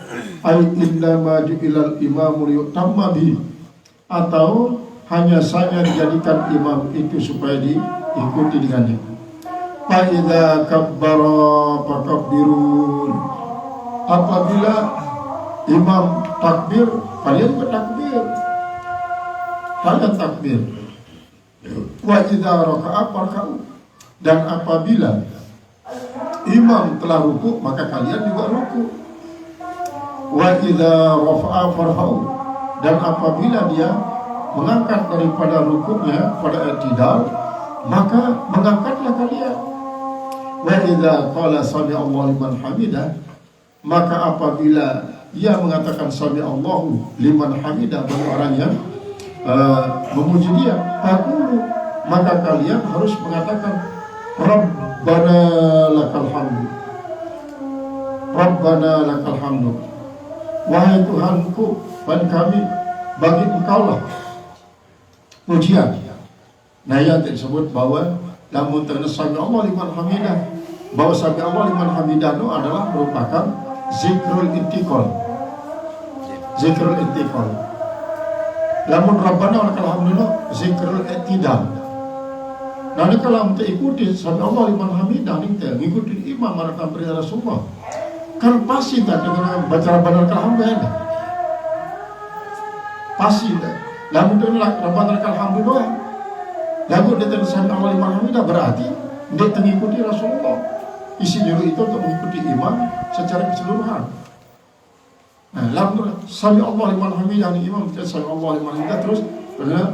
Ai innama ju'ilal imamu liyutamma bi, atau hanya saja dijadikan imam itu supaya diikuti dengannya. Fa idza kabbara fakabbirun, apabila imam takbir kalian bertakbir, kalian takbir. Wa idza raka'a farka'u, dan apabila imam telah ruku maka kalian juga ruku. Wa idza rafa'a farfa'u, dan apabila dia mengangkat daripada rukuknya pada i'tidal maka mengangkatlah kalian. Wa idza qala sami Allahu liman hamidah, maka apabila ia mengatakan sami Allahu liman hamidah bagi orang yang memuji dia, maka kalian harus mengatakan Rabbana lakal hamdu, Rabbana lakal hamdu, wahai Tuhanku dan kami, bagi Engkaulah pujian. Nah, yang disebut bahwa lamun terus sami Allah liman hamidah, bahwa sami Allah liman hamidah itu adalah merupakan zikrul intiqal. Zikrul intiqal. Lamun Rabbana lakal hamdu zikrul i'tidal. Nah, ini kalau kita ikuti sami Allah liman hamidah, kita ngikutin imam maraka perintah Rasulullah, kan pasti tak dengan baca Rabbana lakal hamdu ada. Pasti tak. Lamun itu Rabbana lakal hamdu doang. Lagu dia sami Allah liman hamidah, berarti dia mengikuti Rasulullah. Isi diri itu untuk mengikuti imam secara keseluruhan. Nah, lalu sami Allah liman hamidah ni imam kita sami Allah liman hamidah terus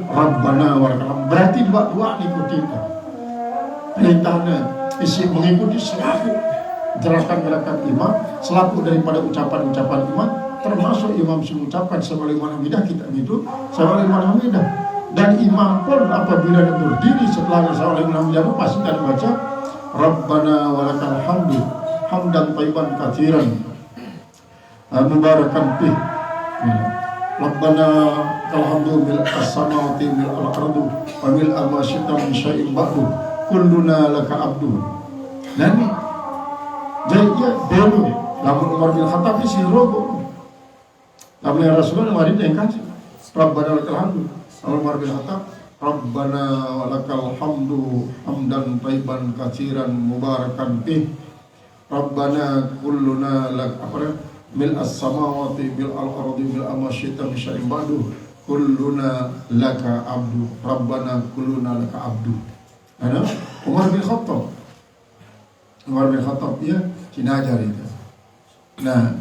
Rabbana wa lakal hamd, berarti dua ikuti itu. Perintahnya isi mengikuti selaku gerakan-gerakan imam, selaku daripada ucapan-ucapan imam, termasuk imam mengucapkan sami Allah liman hamidah, kita itu sami Allah liman hamidah. Dan imam pun apabila dia berdiri setelah sami Allah liman hamidah pasti akan baca Rabbana wa lakal hamdu hamdan thayyiban katsiran mubarakan fih. Rabbana lakal hamdu mil as-samawati mil al-ardu wa mil ma syi'ta min syai'in ba'du kulluna laka abdu. Dan ini jadi dulu lamun Umar bin Khattab isi robo lamun Rasulullah mari yang kasih Rabbana lakal hamdu. Umar bin Khattab Rabbana wa lakal hamdu hamdan thayyiban katsiran mubarakan fih. Rabbana kulluna lak mil as-samawati bil al-ardi bil ma syi'ta min syai'in ba'du kulluna laka abdu. Rabbana kulluna laka abdu. Ada Umar bin Khattab. Umar bin Khattab ya cinajar itu. Nah,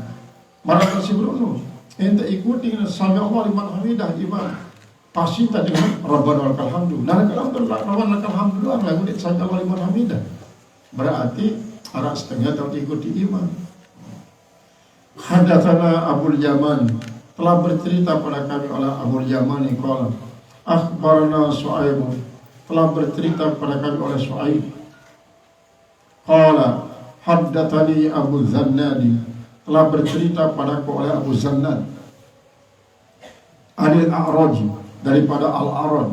maraka sebelum ente ikuti sami Allah liman hamidah imam. Pasti tak dengan Rabbana lakal hamdu. Nah, Rabbana lakal hamdu lagu dia sami Allah liman hamidah. Berarti arah setengah tahun ikuti imam. Hadatsana Abul Yaman, telah bercerita pada kami oleh Abul Yaman qala akhbarana Su'aib, telah bercerita pada kami oleh Su'aib qala haddatsani Abu Zannadi, telah bercerita padaku oleh Abu Zannad Anil A'raj, daripada Al-A'raj,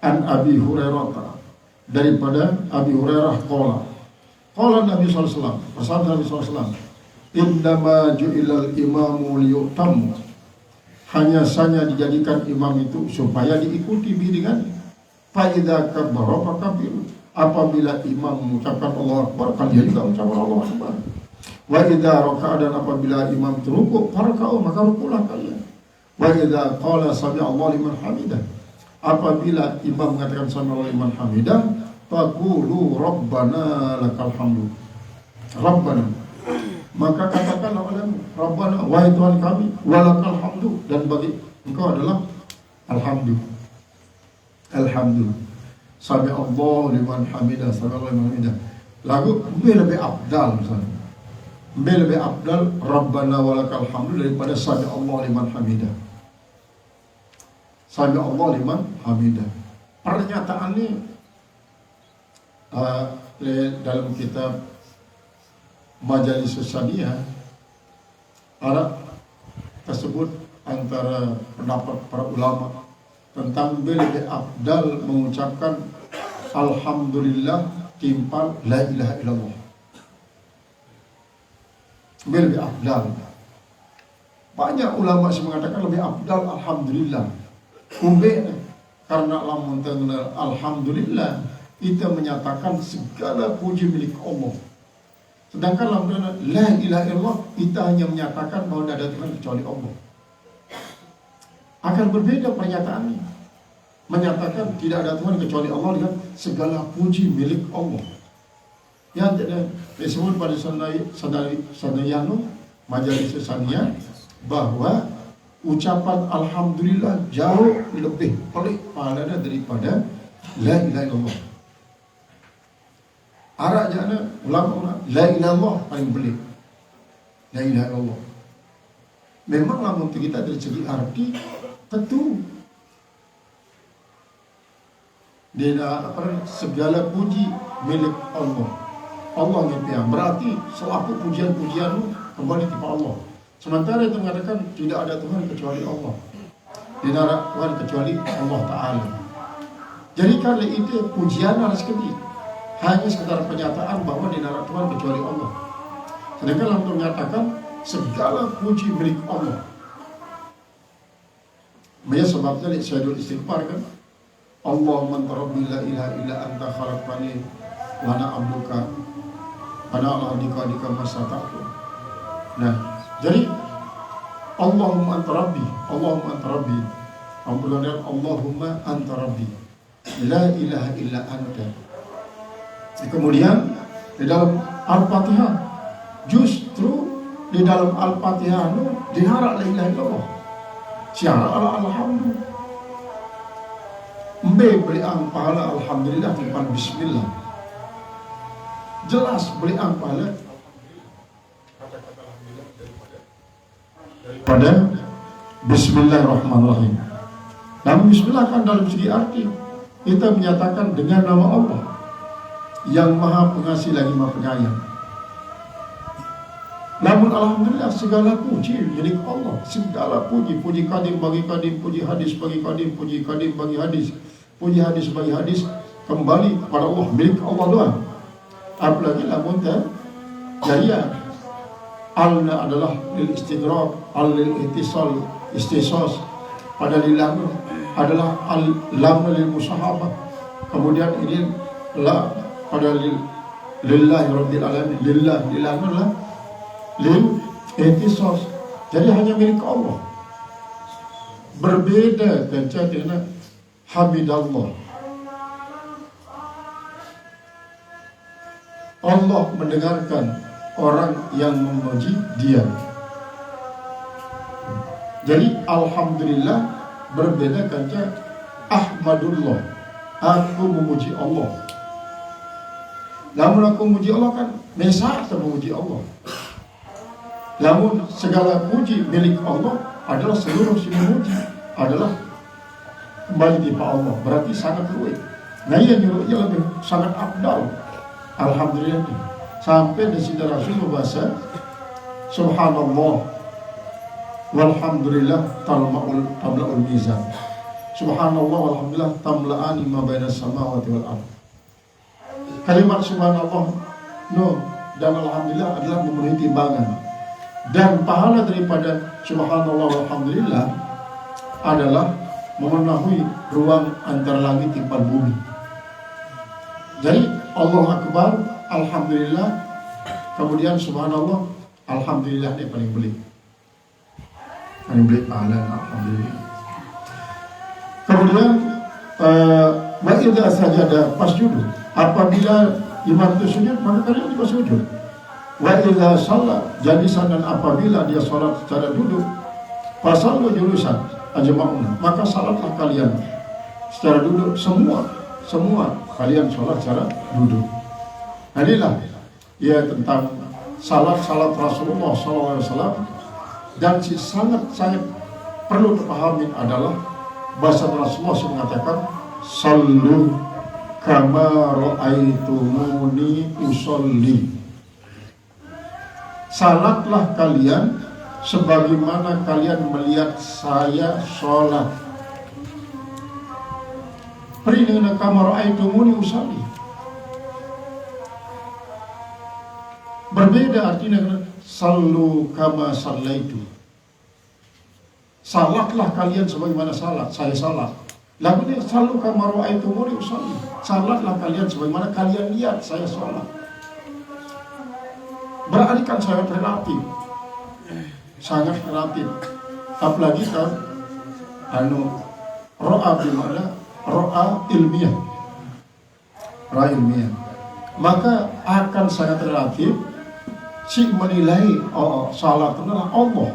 an Abi Hurairah, daripada Abi Hurairah qala Nabi sallallahu alaihi wasallam, bersabda Nabi sallallahu alaihi wasallam, innama ju'ilal imamu liyutammu, hanya saja dijadikan imam itu supaya diikuti dengan fa idza kabbara fakabbiru, apabila imam mengucapkan Allahu Akbar kalian juga ucapkan Allahu Akbar. Wa idza raka'a, dan apabila imam rukuk farka'u, maka rukulah kalian. Wa idza qala sami Allahu liman hamidah, apabila imam mengatakan sami Allahu liman hamidah, faqulu Rabbana lakal hamdu. Rabbana, maka katakanlah olehmu Rabbana, wahai Tuhan kami, walakal hamdu, dan bagi Engkau adalah alhamdu. Alhamdu. Sami Allah liman hamidah, sami Allah liman hamidah. Lagu lebih abdal misalnya. Lebih abdal Rabbana walakal hamdu daripada sami Allah liman hamidah. Sami Allah liman hamidah. Pernyataan ini dalam kitab Majalis Saniyah Arab tersebut antara pendapat para ulama tentang lebih afdal mengucapkan alhamdulillah timpal la ilaha illallah. Lebih afdal. Banyak ulama yang mengatakan lebih afdal alhamdulillah. Kumbe karena lamun tengenal alhamdulillah kita menyatakan segala puji milik Allah. Sedangkan lamun la ilaha illallah kita hanya menyatakan bahwa tidak ada Tuhan kecuali Allah. Akan berbeda pernyataannya. Menyatakan tidak ada Tuhan kecuali Allah dengan segala puji milik Allah. Yang tidak disebut pada Sanayano Majelis Sania bahwa ucapan alhamdulillah jauh lebih pelik pahalanya daripada la ilaha illallah. Arah jana ulama la ilaha illallah paling pelik. La ilaha illallah. Memang lamun kita dari segi arti tentu segala puji milik Allah. Allah yang berarti selaku pujian-pujian kembali kepada Allah. Sementara itu mengatakan tidak ada Tuhan kecuali Allah. Tidak ada Tuhan kecuali Allah Ta'ala. Jadi karena itu pujian harus ketik. Hanya sekedar pernyataan bahwa tidak ada Tuhan kecuali Allah. Sedangkan lalu menyatakan segala puji milik Allah. Maya sebabnya di Syahidul Istighfar kan, Allahumma anta rabbi la ilaha illa anta khalaqtani wa ana abduka ana ala dika masata'tu. Nah, jadi Allahumma anta rabbi, Allahumma anta rabbi. Allahumma anta rabbi. La ilaha illa anta. Kemudian di dalam Al-Fatihah, justru di dalam Al-Fatihah itu diharap la ilaha illallah. Siara alhamdulillah. Mbe beriang pahala alhamdulillah timpal bismillah. Jelas beriang pahala pada bismillahirrahmanirrahim. Namun bismillah kan dalam segi arti kita menyatakan dengan nama Allah yang maha pengasih lagi maha penyayang. Namun alhamdulillah segala puji milik Allah. Segala puji, puji kadim bagi kadim, puji hadis bagi kadim, puji kadim bagi hadis, puji hadis bagi hadis, kembali kepada Allah, milik Allah doang. Apalagi lamun jaya alna adalah lil istighraq, al lil ittisal, istisas, pada lilang adalah al lam lil musahabah. Kemudian ini la pada lillahi rabbil alamin, lillah adalah lil ihtisas. Jadi hanya milik Allah. Berbeda dengan hamidallah. Allah mendengarkan orang yang memuji dia. Jadi alhamdulillah berbeda dengan ahmadullah. Aku memuji Allah. Namun aku memuji Allah kan mesah memuji Allah. Namun segala puji milik Allah adalah seluruh si memuji adalah kembali kepada Allah. Berarti sangat luwih. Nah iya nyuruhnya lebih sangat abdal. Alhamdulillah. Sampai di sini Rasul membaca Subhanallah walhamdulillah tamla'ul mizan. Subhanallah walhamdulillah tamla'ani ma baina samawati wal ardh. Kalimat subhanallah dan alhamdulillah adalah memenuhi timbangan. Dan pahala daripada subhanallah walhamdulillah adalah memenuhi ruang antara langit timpal bumi. Jadi Allah Akbar, alhamdulillah, kemudian subhanallah, alhamdulillah ini paling belik. Paling belik pahala, alhamdulillah. Kemudian wa idza sajada fasjudu. Apabila imam itu sujud, maka kalian juga sujud. Wa idza shalla jalisan, dan apabila dia salat secara duduk, fasallu julusan ajma'una, maka salatlah kalian secara duduk, semua kalian salat secara duduk. Inilah ya tentang salat Rasulullah SAW. Dan sangat perlu dipahami adalah bahasa Rasulullah yang mengatakan sallu kama ra'aitumuni usolli. Salatlah kalian sebagaimana kalian melihat saya sholat. Perina kama ra'aitumuni usolli. Berbeda artinya sallu kama sallaitu. Salatlah kalian sebagaimana saya salat. Lagu ini selalu kamaru aitumuri usolli. Salatlah kalian sebagaimana kalian lihat saya salat. Berarti kan sangat relatif. Sangat relatif. Apalagi kan ro'a bimana ro'a ilmiah. Ro'a ilmiah. Maka akan sangat relatif si menilai salat adalah Allah.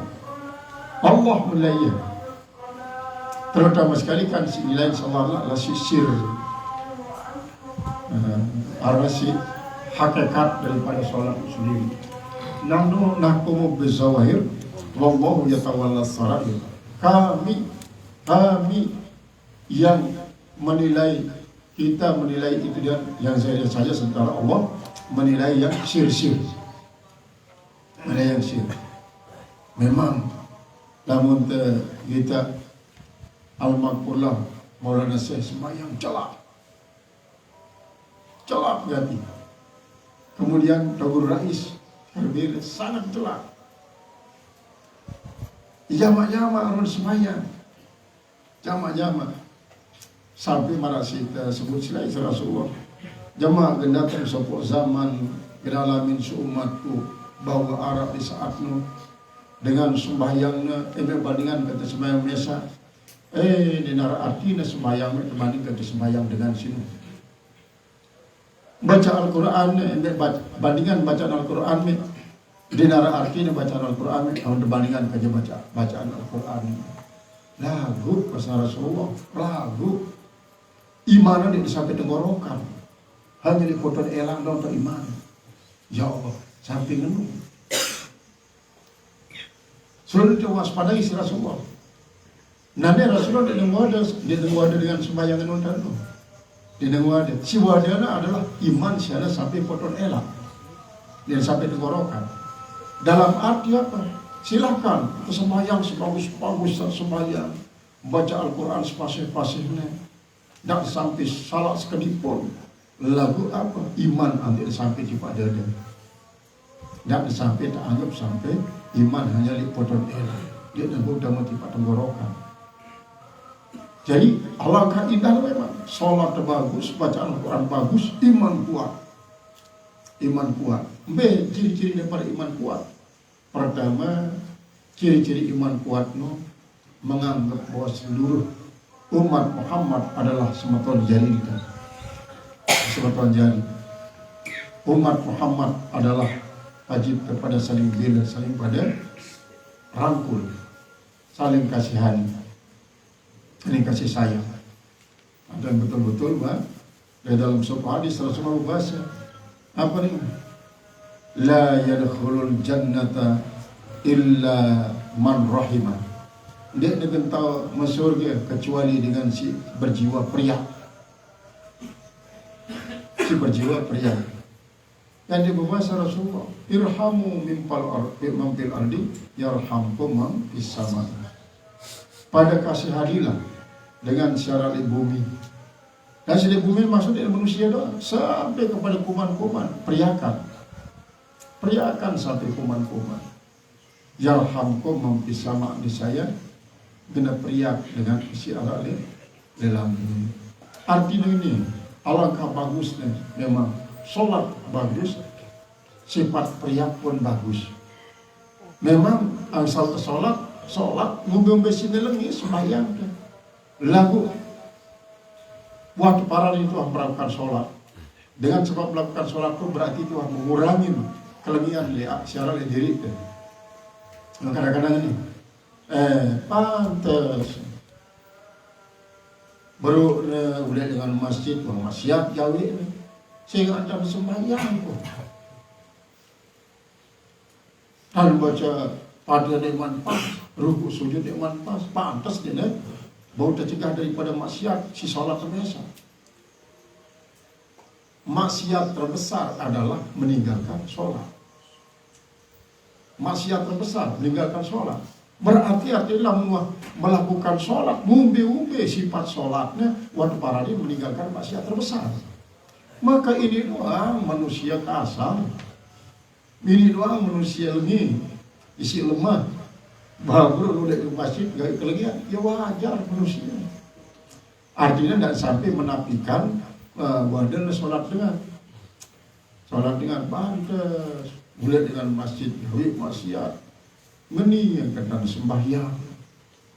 Allah menilai. Terutama sekali kan si nilai salat adalah si sir. Karena si hakikat daripada salat sendiri. Nahnu nahkumu bizawahir wallahu yatawalla sarair. Kami yang menilai, kita menilai itu dia yang saya saja, sementara Allah menilai yang sir-sir. Menilai yang sir. Memang namun kita al-maqullah Maulana Syekh sembahyang celak ganti. Kemudian Dawur Rais berbeda sangat celak. Jama-jama orang sembahyang, jama-jama sampai marasi kita sebut silai Rasulullah. Jama gendatang sopok zaman kedalamin seumatku bawa Arab di saatmu dengan sembahyangnya bandingan kata sembahyang biasa. Dinara artinya sembahyang berbanding kata sembahyang dengan sini. Baca Al-Quran, bandingan bacaan Al-Quran, dinara artinya bacaan Al-Quran, kalau berbandingan kerja bacaan Al-Quran. Lagu pasal Rasulullah, lagu imanan yang sampai tenggorokan, hanya dipotong elang untuk iman. Ya Allah, sampai ngenuh. Sudah diwaspadai si Rasulullah. Nanti Rasulullah didengar dengan sembahyang nonton. Didengar si wadana adalah iman siapa sampai potong elang dan sampai tenggorokan. Dalam arti apa? Silakan sembahyang sebagus-bagus sembahyang, baca Al-Quran sepasih-pasihnya, tidak sampai salah sekedip pun. Lagu apa? Iman ambil sampai di pada dia. Tidak sampai tak anggap sampai iman hanya dipotong elang. Dia sudah mati pada tenggorokan. Jadi alangkah indah memang. Salat bagus, bacaan Al-Quran bagus, iman kuat. Iman kuat. Ciri-ciri daripada iman kuat. Pertama, ciri-ciri iman kuat menganggap bahwa seluruh umat Muhammad adalah sematan jari kita. Sematan jari. Umat Muhammad adalah wajib kepada saling bela, saling pada rangkul, saling kasihani, saling kasih sayang. Dan betul-betul di dalam sebuah hadis Rasulullah bahasa apa nih? La yadkhulul jannata illa man rahimah. Dia akan tahu masuk surga kecuali dengan si berjiwa pria. Si berjiwa pria. Yang dibahasa Rasulullah, irhamu mampil ardi, yarhamkum man fis sama. Pada kasihanilah dengan syarat di bumi. Dan di bumi maksudnya manusia doang, sampai kepada kuman-kuman, periakan sampai kuman-kuman. Yarhamkum man fis sama, di saya kena periak dengan syarat dalam bumi. Artinya ini alangkah bagusnya memang. Solat bagus, sifat pria pun bagus. Memang asal solat ngombe sinelengi sembahyang. Lagu waktu para itu melakukan solat. Dengan sebab melakukan solat itu berarti itu mengurangi kelebihan secara diri. Kadang-kadang ini pantas baru udah dengan masjid, maksiat jauh ini. Sehingga anda sembahyang pun dan baca pada iman pas, ruku sujud iman pas, pantas dia bau tercegah daripada maksiat si salat terbiasa. Maksiat terbesar adalah meninggalkan sholat. Maksiat terbesar meninggalkan sholat. Berarti artinya melakukan sholat, ngumbe-ngumbe sifat sholatnya, waktu para dia meninggalkan maksiat terbesar. Maka ini doang manusia kasar. Ini doang manusia lemah, isi lemah. Baru udah ke masjid gak kelebihan, ya wajar manusia. Artinya tidak sampai menafikan bahwa sholat dengan pantas, mulai dengan masjid gawe maksiat, meni yang kena sembahyang,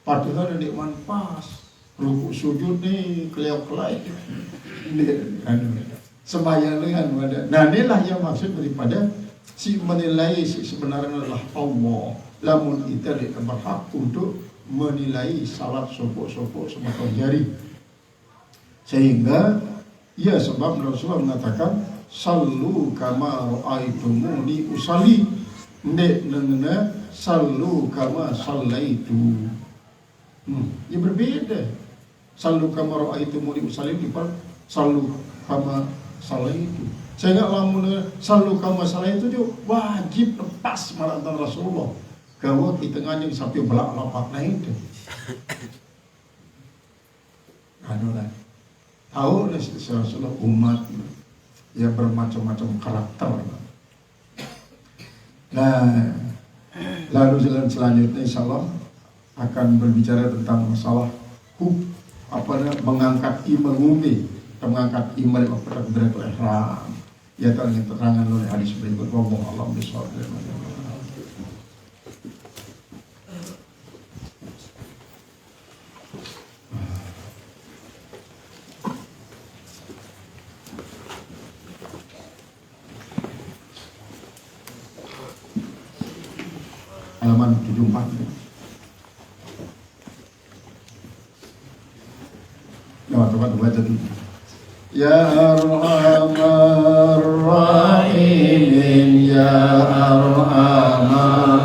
padahal ada nikmat pas, rukuk sujud nih keliau-kelai, sembahyang dengan wadah. Nah inilah yang maksud daripada si menilai si sebenarnya adalah Allah. Lamun kita berhak untuk menilai salat sopok-sopok semakan jari. Sehingga ya sebab Rasulullah mengatakan sallu kama ra'aitumuni usalli. Ndek nengena sallu kama sallaitu. Ya berbeda. Sallu kama ra'aitumuni usalli dipal sallu kama sallaitu. Sehingga lamun sallu kama sallaitu itu wajib lepas maratan Rasulullah. Gawa kita nganyeng sampai belak lapak naik itu. Anu lah. Tahu lah Rasulullah umat ya bermacam-macam karakter. Nah, lalu selanjutnya insya Allah akan berbicara tentang masalah mengangkat mengangkat iman pada Takbiratul Ihram. Ya terangkan oleh hadis berikut. Wallahu a'lam bishawab. Halaman 74. Ya, teman-teman baca dulu. Ya Arhamar Rahimin, Ya Arhamar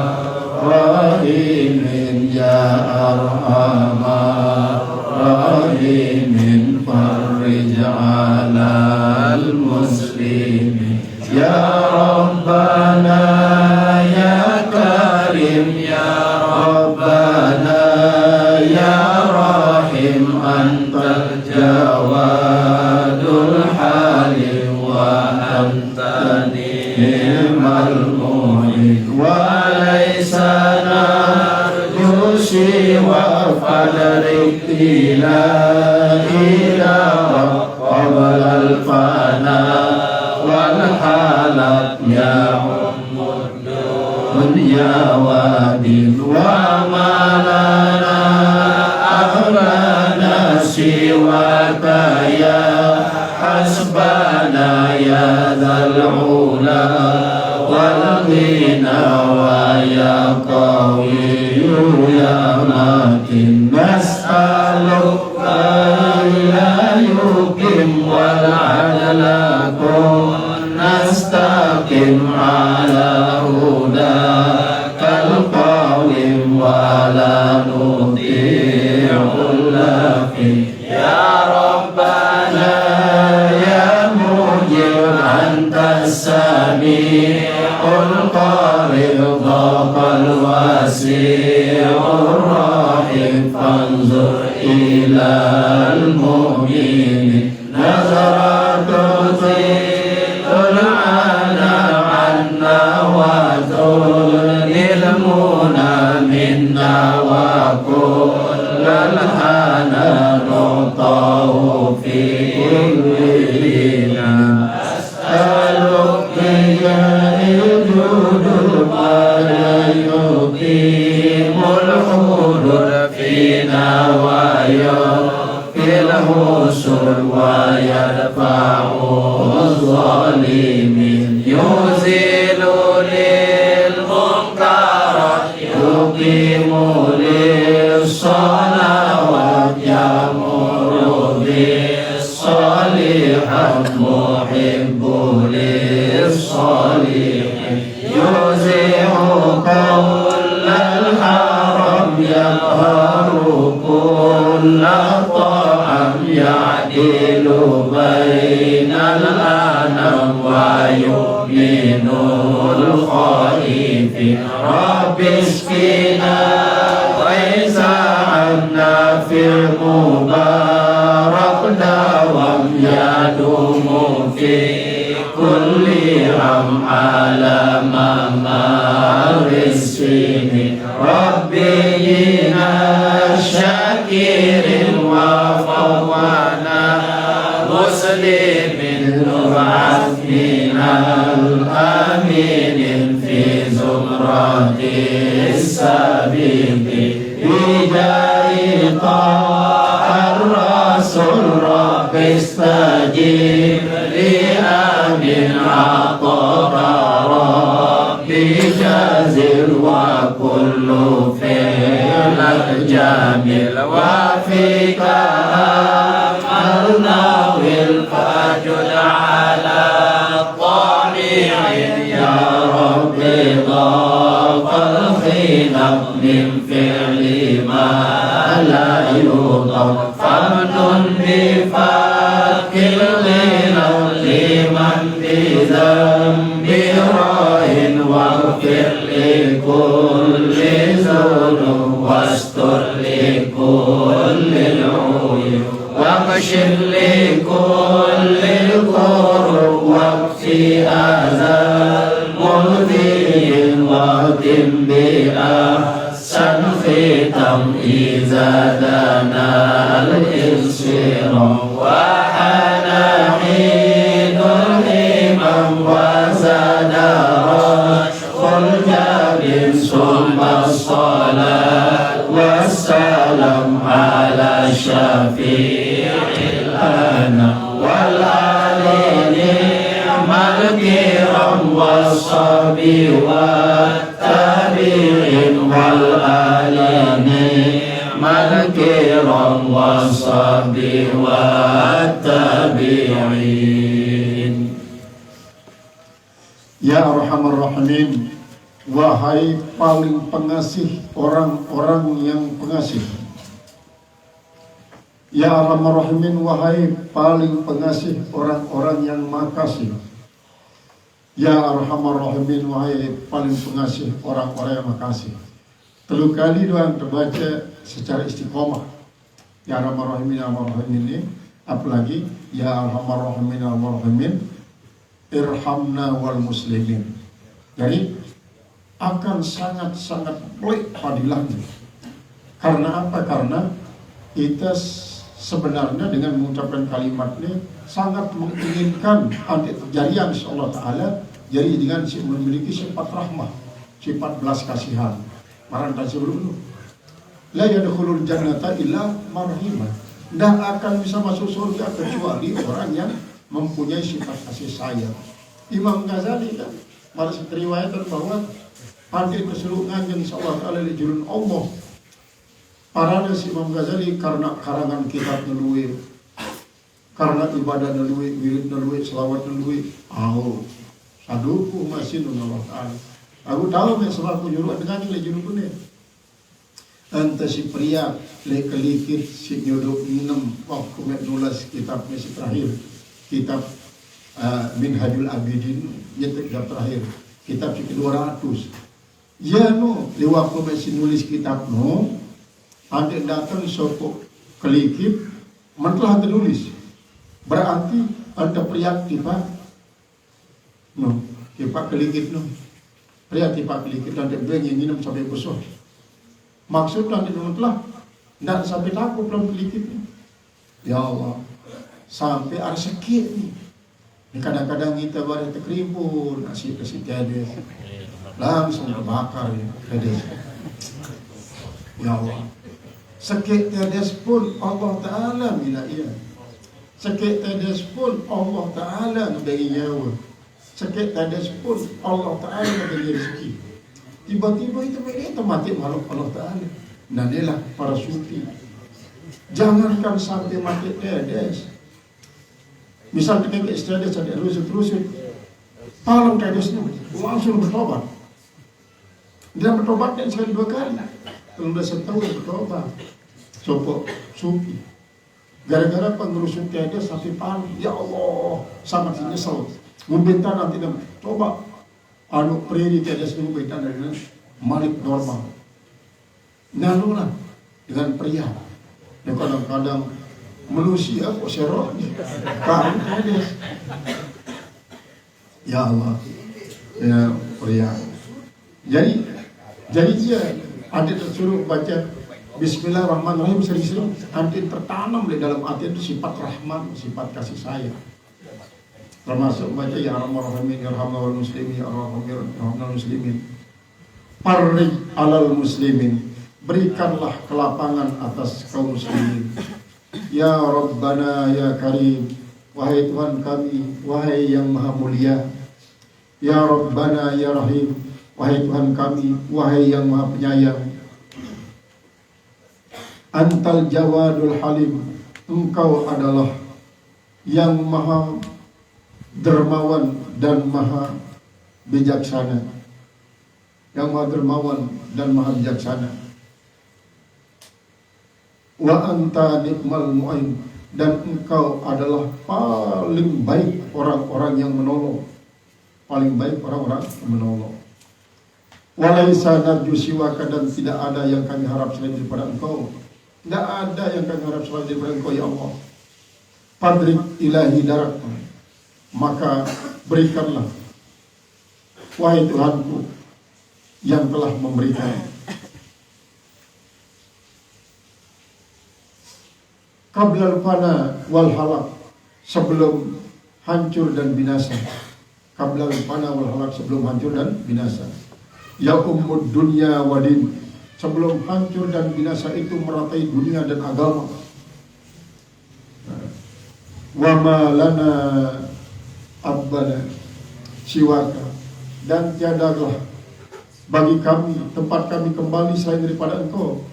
Rahimin, Ya Arhamar Rahimin, farrij 'alal muslimin, Ya Rabbana Ya Karim, Ya Rabbana Ya Rahim, Antal Jawadul Halim wa Anta Ni'mal Mu'in wa laysa narju siwa fadrik ila qabla al-fana wal halak ya dunya wadin wa malana ahlana siwaka ya hasbana ya dzal ula wal ghina wa ya qawiyyu ya matin nas'aluka la yuqim wal adla nastaqim ala huda kal qawim wa la nuti'ul lafin ya Rabbana ya mujib anta sami'ul qarib dhaqal wasi'ur rahim fanzur ilal mu'minin nazaratul minna wa kullal hana nutahu fi kullina as'aluka ya judul qala yuqimul hudur fina wa yufil husul wa yadfa'u zalimin yuzilu lil munkarat yuqimu lis salawat yamuru bis salihat muhibbu lis salihin yuzi'u kullal haram yaqharu kullal ta'am ya'dilu bainal anam wa yu'minul khaifin rabbis qina wa isa'anna fil mubarak dawam yadumu fi kulli كثيرا على ممر السنين ربنا شاكر وفوانا مسلم نبعث من الآمين في زمرة السابق بجاه طه الرسول رب استجيب لآمن عطاك ربي جازل وكل فعلك جميل وفيك أمرنا والفجر على طامع يا رب ضاق الخلاف من فعل ما لا يطاق فمن بفك الغنى لمن بذنب راهن واغفر لكل ذنوب واستر لكل العيوب واكشف لكل الكرب واكفي أذى المؤذين واختم بأحسن ختم إذا دنا الإنصراف وحان حين الهمم وزاد رشق الجبين ثم الصلاة والسلام على شفيع الأنام والآل نعم الكرام والصحب والتابعين والآل نعم الكرام والصحب والتابعين. Ya Arhamar Rahimin, wahai paling pengasih orang-orang yang pengasih. Ya Arhamar Rahimin, wahai paling pengasih orang-orang yang makasih. Ya Arhamar Rahimin, wahai paling pengasih orang-orang yang makasih. 3 kali doa terbaca secara istiqomah. Ya Arhamar Rahimin, ya Arhamar Rahimin ini. Apalagi ya Arhamar Rahimin, ya Arhamar Rahimin, irhamna wal muslimin. Jadi akan sangat-sangat pelik fadilahnya. Karena apa? Karena kita sebenarnya dengan mengucapkan kalimat ini sangat menginginkan nanti terjadi insyaallah taala jadi dengan memiliki sifat rahmah, sifat belas kasihan. Marang tasawuf la yadkhulul jannata illa man rahimah. Tidak akan bisa masuk surga kecuali orang yang mempunyai sifat kasih sayang. Imam Ghazali kan pada riwayatkan bahwa pandai keseluruhan yang insyaallah taala di jurun Allah. Parana si Imam Ghazali karena karangan kitab neluwe, karena ibadah neluwe, wirid neluwe, selawat neluwe. Saduku masih Allah taala. Aku tahu yang sebab nyuruh dengan le jurun punya. Anta si pria le kelikit si nyodok minum waktu nulis kitabnya si terakhir. Kitab Minhajul Abidin yang terakhir, kitab si ke-200. Ya no, di waktu masih nulis kitab no, ada datang sopok kelikip, mentlah tertulis. Berarti ada priat tiba, no, tiba kelikip no, priat tiba kelikip dan dia yang minum sampai besar. Maksud dan mentlah, tidak sampai takut dalam kelikip. Ya Allah. Sampai ada sakit nih. Kadang-kadang kita baru terkerimpun nasi kasih tedes, langsung terbakar ya tedes. Ya Allah, sakit tedes pun Allah Taala bila ia. Sakit tedes pun Allah Taala memberi nyawa. Sakit tedes pun Allah Taala memberi rezeki. Tiba-tiba itu mereka mati makhluk Allah Taala. Nah inilah para sufi. Jangankan sampai mati tedes. Misal kita ke istiadat ada rusuk-rusuk, palang kadesnya langsung bertobat. Dia bertobat dan sekali 2 kali, kalau sudah setahun bertobat. Sopok sufi, gara-gara pengerusuk kades sampai palang, ya Allah, sangat menyesal. Membentang nanti dan coba, preri kades membentang dengan malik normal. Nalulah dengan pria, dan kadang-kadang manusia kok serok kan kades. Ya Allah, ya pria. Jadi dia ada tersuruh baca Bismillahirrahmanirrahim sering-sering, nanti tertanam di dalam hati itu sifat rahman, sifat kasih sayang. Termasuk baca ya Arhamar Rahimin, Yarhamna wal muslimin, ya Arhamna wal muslimin. Parri alal muslimin, berikanlah kelapangan atas kaum muslimin. Ya Rabbana ya Karim, wahai Tuhan kami, wahai yang maha mulia. Ya Rabbana ya Rahim, wahai Tuhan kami, wahai yang maha penyayang. Antal Jawadul Halim, engkau adalah yang maha dermawan dan maha bijaksana. Yang maha dermawan dan maha bijaksana. Wa anta nikmal mu'in, dan engkau adalah paling baik orang-orang yang menolong. Paling baik orang-orang yang menolong. Walaisa narju siwaka, dan tidak ada yang kami harap selain daripada engkau. Tidak ada yang kami harap selain daripada engkau ya Allah. Fadrik ilahi darat, maka berikanlah wahai Tuhanku yang telah memberikan. Qablal fana wal halak, sebelum hancur dan binasa. Qablal fana wal halak, sebelum hancur dan binasa. Ya ummud dunya wadin, sebelum hancur dan binasa itu meratai dunia dan agama. Wa ma lana abbana siwaka, dan tiadalah bagi kami tempat kami kembali selain daripada engkau.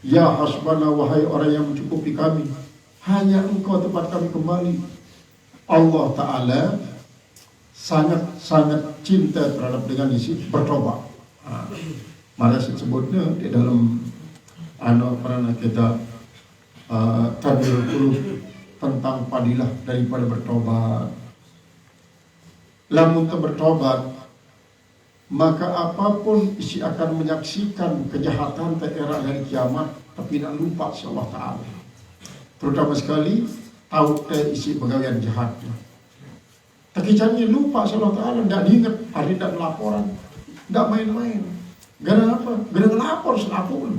Ya hasbana, wahai orang yang mencukupi kami, hanya engkau tempat kami kembali. Allah Ta'ala sangat-sangat cinta terhadap dengan isi bertobat. Maka sebutnya di dalam pernah kita Tadbirul Qulub tentang fadilah daripada bertobat. Lamun bertobat, maka apapun isi akan menyaksikan kejahatan era dari kiamat, tapi tidak lupa si Allah Ta'ala. Terutama sekali tahu isi pegawaian jahatnya. Terkicanya lupa si Allah Ta'ala, tidak diingat, hari tidak laporan, tidak main-main. Gara apa? Gara ngelapor selapun.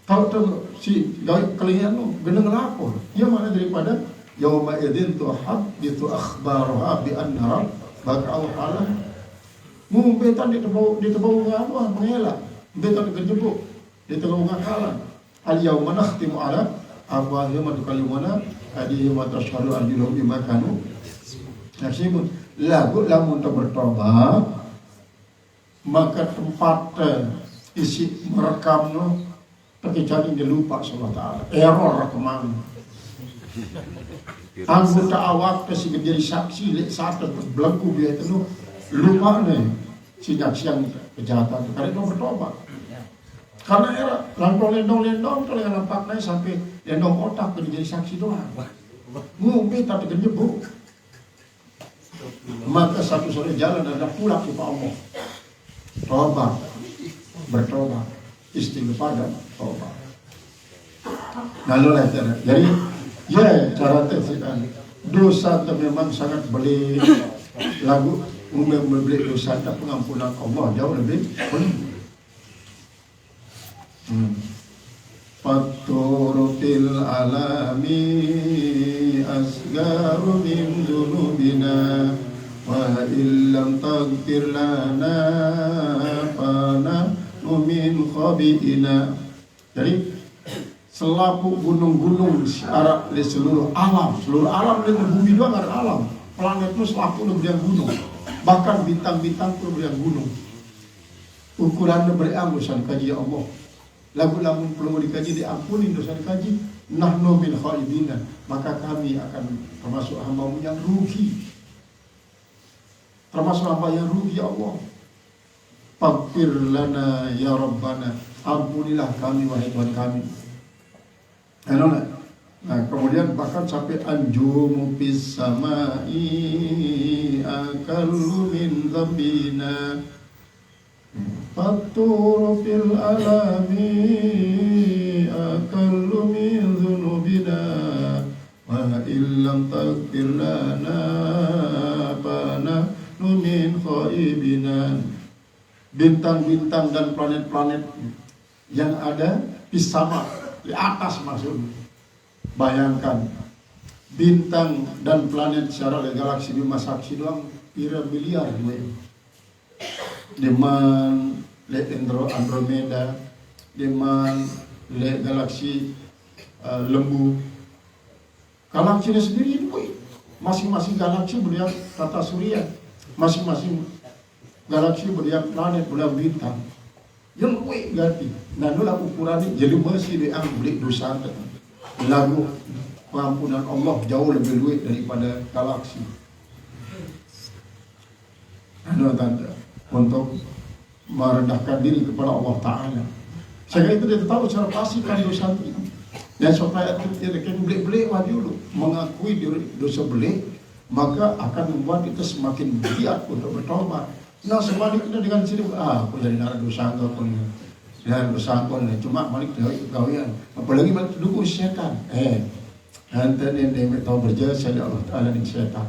Tahu si kalian lo, gara ngelapor. Ya mana daripada yauma idzin tuhadditsu akhbaruha bi anna rabbaka awhala. Mumpetan di tebau apa mengelak. Mumpetan kejebuk di tebau ngakalan. Al yauma nakhtimu ala afwahihim wa tukallimuna aydihim wa tashhadu arjuluhum bima kanu yaksibun. Lamun bertobat, maka tempat isi merekamnya terkecuali dia lupa Allah Ta'ala. Error kemana? Anggota awak kasih menjadi saksi lek saat berbelenggu dia itu lupa nih si yang kejahatan itu karena dia bertobat. Karena era lendong kalau yang nampaknya sampai lendong otak menjadi saksi doang. Ngumpi tapi kejebuk. Maka satu-satunya jalan adalah pulang kepada Allah. Tobat, bertobat, istighfar dan tobat. Lalu lah cara. Jadi ya cara tersikan dosa itu memang sangat beli lagu membeli dosa dan pengampunan Allah jauh lebih penuh. Fatur fil alami asgaru min dzunubina wa illam taghfir lana fana min khabiina. Jadi selaku gunung-gunung syarat di seluruh alam di bumi juga nggak ada alam. Planet itu selaku lebih gunung, bahkan bintang-bintang pun lebih gunung. Ukurannya berangusan kaji Allah. Lagu-lagu perlu dikaji, diampuni dosa dikaji. Nahnu min khalidina, maka kami akan termasuk hamba yang rugi. Termasuk hamba yang rugi ya Allah. Faghfir lana ya Rabbana, ampunilah kami wahai Tuhan kami. Nah, kemudian bahkan sampai anjumu fis samai akallu min dzambina fatur fil alami akallu min dzunubina wa illam taghfir lana fana min khaibina. Bintang-bintang dan planet-planet yang ada di sama, di atas maksudnya. Bayangkan bintang dan planet secara galaksi Bima Sakti doang kira miliar gue. Deman le Andromeda, deman le galaksi Lembu. Galaksi sendiri itu masing-masing galaksi beriak tata surya, masing-masing galaksi beriak planet beriak bintang. Yang gue ganti. Nah itulah ukurannya. Jadi masih diambil dosa lagu pengampunan Allah jauh lebih luas daripada galaksi. Anu tanda untuk merendahkan diri kepada Allah Ta'ala. Sehingga itu dia tahu cara pastikan dosa itu. Dan supaya kita beli-beli dulu mengakui dosa beli, maka akan membuat kita semakin giat untuk bertobat. Nah sebaliknya dengan sini, aku jadi nara dosa aku pun, dan dosa aku ni cuma balik gawian, apalagi balik dukung setan. Hantar yang tahu berjasa Allah Ta'ala dengan setan.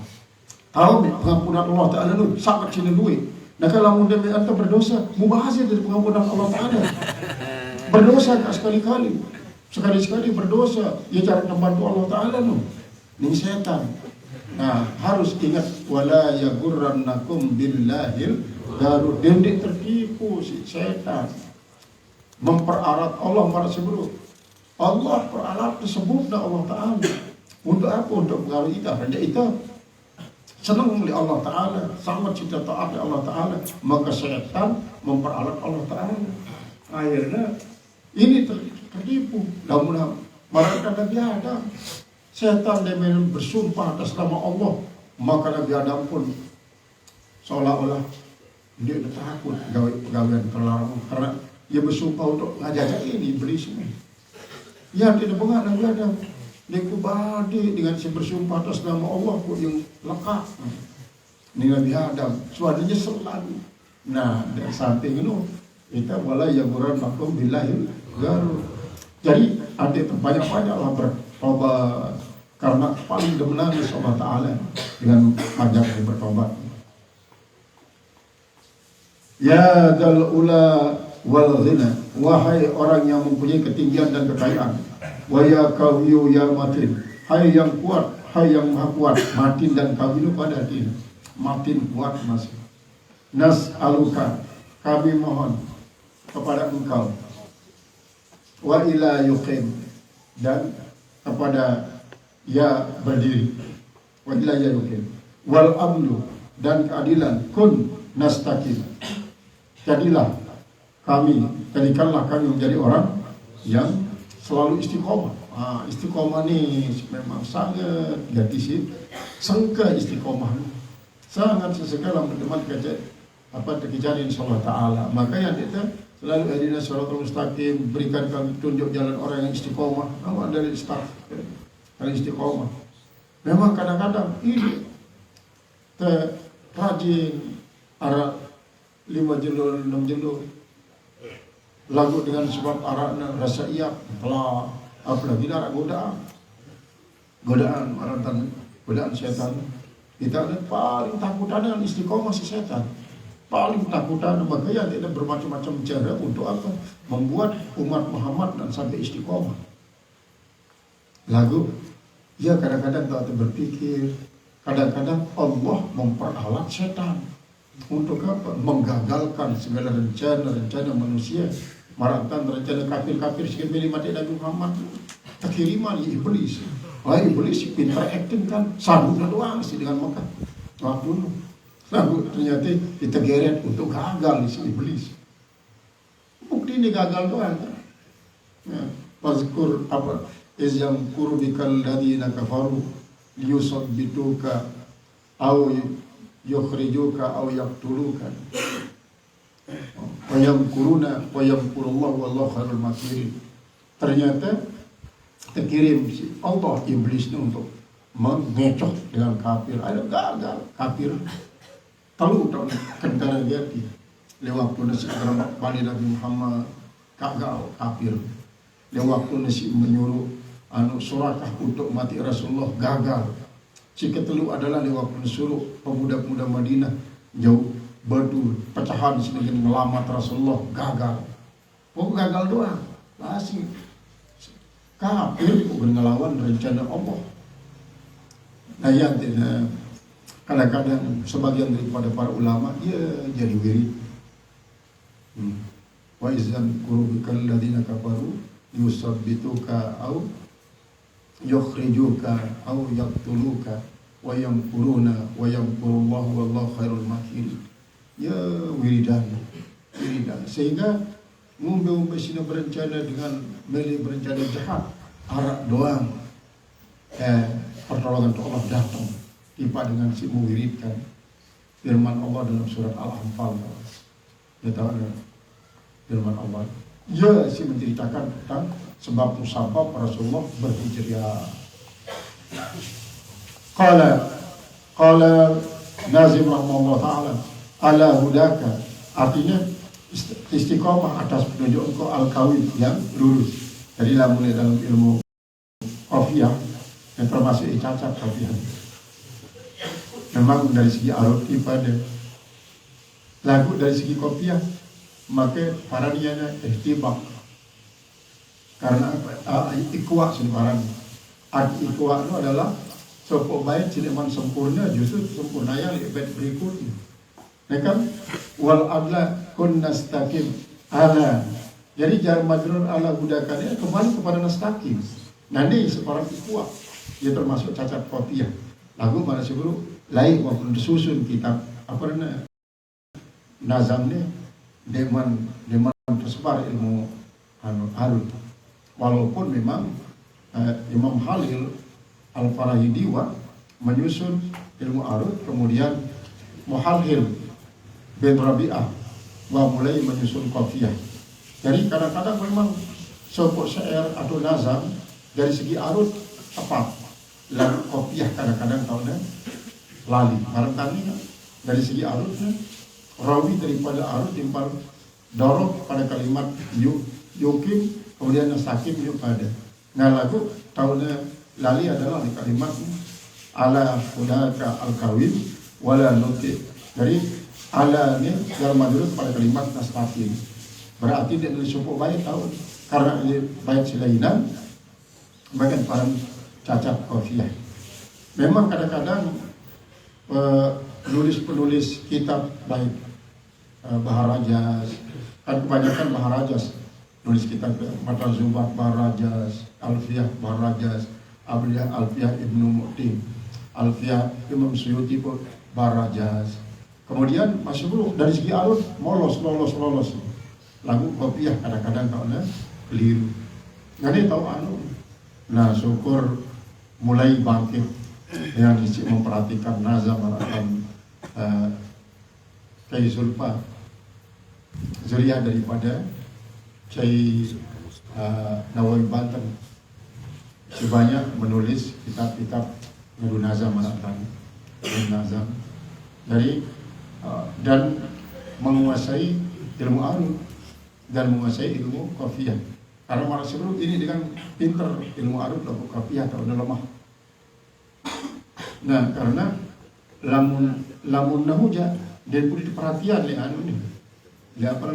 Tahu pengampunan Allah Ta'ala itu sangat cina duit. Nah kalau mudah anda berdosa, mubahasnya dari pengampunan Allah Ta'ala. Berdosa sekali-kali. Sekali-sekali berdosa, ya cara membantu Allah Ta'ala nu, ini setan. Nah harus ingat wala yagurrannakum billahil garur. Dia tertipu si setan, memperalat Allah para sebelum Allah peralat tersebut dah Allah Ta'ala. Untuk apa? Untuk pengaruh kita. Raja kita senang oleh Allah Ta'ala, sangat cinta taat oleh Allah Ta'ala, maka setan memperalat Allah Ta'ala. Akhirnya ini tertipu. Namun mereka Nabi Adam, setan dia bersumpah atas nama Allah, maka Nabi Adam pun seolah-olah dia takut gawean terlarang karena dia bersumpah untuk ngajak ini iblis ini. Ya tidak bengak Nabi Adam. Dia kubadi dengan si bersumpah atas nama Allah kok yang lekat. Ini Nabi Adam, suaranya selalu. Nah dari samping itu kita mulai yang makum bilahil garur. Jadi adik banyak-banyaklah bertobat karena paling demenan Allah Ta'ala dengan ajak bertobat. Ya dzal ula wal ghina, wahai orang yang mempunyai ketinggian dan kekayaan. Wa ya qawiyu ya matin, hai yang kuat, hai yang maha kuat. Matin dan qawiyu pada din, matin kuat masih. Nas aluka, kami mohon kepada engkau, wa ila yuqim, dan kepada ya berdiri, wa ila ya yuqim, wal amnu, dan keadilan, kun nastaqim, jadilah kami, jadikanlah kami menjadi orang yang selalu istiqomah. Istiqomah ni memang sangat gatis, sangka istiqomah sangat sesegala berteman terkejar insyaallah Ta'ala. Makanya kita selalu adina shiratal mustaqim, berikan kami tunjuk jalan orang yang istiqomah. Nama dari staf yang istiqomah. Memang kadang-kadang ini rajin arah 5 jelur 6 jelur lagu dengan sebab arahnya rasa iap telah apalagi darah godaan maratan godaan setan. Kita ada paling takutan dengan istiqomah si setan. Paling takutan, makanya tidak bermacam-macam cara untuk apa? Membuat umat Muhammad dan sampai istiqomah. Lagu, ya kadang-kadang tak berpikir, kadang-kadang Allah memperalat setan untuk apa? Menggagalkan segala rencana manusia, maratan rencana kafir-kafir sekali mati Nabi Muhammad. Kiriman iblis. Iblis pintar acting kan, sanggup doang sih dengan Mekah. Waktu sanggup ternyata kita geret untuk gagal di sini iblis. Bukti ini gagal doang. Wazkur apa? Izyam kurubikal ladina kafaru yusabbituka au yukhrijuka au yaqtuluka. Wa yamkuruna wa yamkurullahu wallahu khairul makirin. Ternyata terkirim si Allah iblis itu untuk mengecoh dengan kafir. Ada gagal kafir. Tahu tak kentara dia lewat waktu nasi kerana bani Nabi Muhammad gagal kafir. Lewat waktu nasi menyuruh surakah untuk mati Rasulullah gagal. Si ketelu adalah lewat waktu suruh pemuda-pemuda Madinah jauh badu pecahan sini ngelamat Rasulullah gagal. Gagal doang. Masih kafir ngelawan rencana Allah. Nah ya, kadang-kadang sebagian daripada para ulama jadi wirid. Wa izan qurubikal ladina kafaru yusabbituka au yukhrijuka au yaqtuluka wa yamkuruna wa yamkurullahu wallahu khairul makirin. Ya wiridan sehingga ngumbe sini berencana dengan berencana jahat arak doang pertolongan Allah datang tiba dengan si mewiridkan firman Allah dalam surat Al-Anfal. Ya tahu firman Allah si menceritakan tentang sebab musabab Rasulullah berhijrah. Qala Nazim rahimahullah ta'ala ala hudaka, artinya istiqomah atas petunjuk engkau al-qawim yang lurus. Jadi mulai dalam ilmu qafiyah yang termasuk icacat qafiyah. Memang dari segi arut pada lagu dari segi qafiyah maka paranianya ihtibak. Karena ikhwa sebenarnya arti ikhwa itu adalah sopok baik cileman sempurna justru sempurna yang lebih berikutnya. Kan wal adla kun nastaqim ala. Jadi jar majrur ala budakannya kembali kepada nastaqim. Nanti seorang ikhwa dia termasuk cacat qafiyah. Lagu pada sebelum lain walaupun disusun kitab apa namanya nazamnya deman tersebar ilmu arut. Walaupun memang Imam Halil Al-Farahidi menyusun ilmu arut, kemudian Muhalhil bin Rabi'ah mulai menyusun qafiyah. Jadi kadang-kadang memang sopok syair atau nazam dari segi arut tepat, lalu qafiyah kadang-kadang tahunnya lali. Barangkali dari segi arutnya rawi daripada arut timpal dorong pada kalimat yukim, kemudian nasakim pada. Nah lagu tahunnya lali adalah di kalimat ala hudaka al-kawim wala nuti. Jadi ala ini dalam madurut pada kalimat nasakim. Berarti dia nulis cukup baik tahun karena ini baik silainan bagian para cacat qafiyah. Memang kadang-kadang penulis kitab baik Baharajas, kan kebanyakan Baharajas nulis kitab Mata Zubat Baharajas, Alfiyah Baharajas, Alfiyah Ibnu Mu'tim, Alfiyah Imam Suyuti pun Baharajas. Kemudian masih dulu dari segi arut lolos. Lagu qafiyah kadang-kadang kalau keliru. Jadi tahu nah syukur mulai bangkit yang memperhatikan nazam akan Kiai Zulfa Zuriyah daripada Kiai Nawawi Banten sebanyak menulis kitab-kitab Nurul Nazam Nazam dari dan menguasai ilmu arut dan menguasai ilmu qafiyah. Karena malah sebelum ini dengan pinter ilmu arut lalu qafiyah kalau udah lemah. Nah karena lamun nahuja dia pun perhatian ini dia apa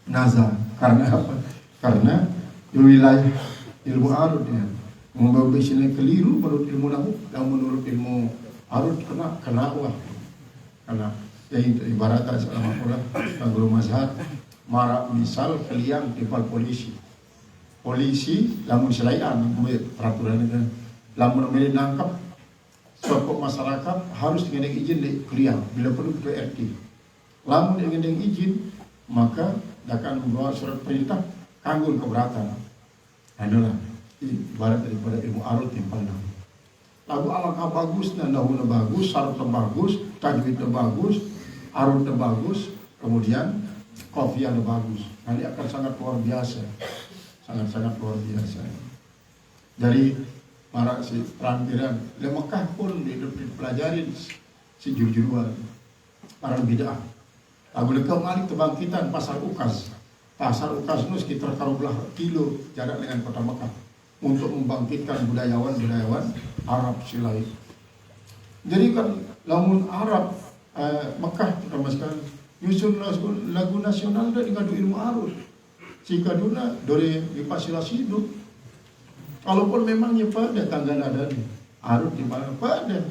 nazam. Karena apa? Karena wilayah ilmu arut dia membawa sini keliru menurut ilmu nahu dan menurut ilmu arut kena ya ibaratnya selama pula guru mazhab marak misal kalian tipal polisi lamun selaian peraturan itu lamun nangkap sopok masyarakat harus dengan izin di kalian bila perlu ke RT. Lamun dengan izin maka akan membawa surat perintah kanggo keberatan. Adalah ibarat daripada ilmu arut yang paling lagu alangkah bagusnya, nahuna bagus, syaratnya bagus, tajwidnya bagus, arutnya bagus, kemudian qafiyahnya bagus. Nanti akan sangat luar biasa, sangat luar biasa. Dari para si perampiran di Mekah pun dipelajarin si jujur-juruan para bid'ah. Lagu lekau malik kebangkitan pasar Ukas itu sekitar karubelah kilo jarak dengan kota Mekah untuk membangkitkan budayawan Arab silai. Jadi kan lamun Arab Mekah pertama sekali nyusun lagu nasional dan ngadu ilmu arus si kaduna dari dipasilas hidup. Kalaupun memangnya pada tangga nada nih arus di mana pada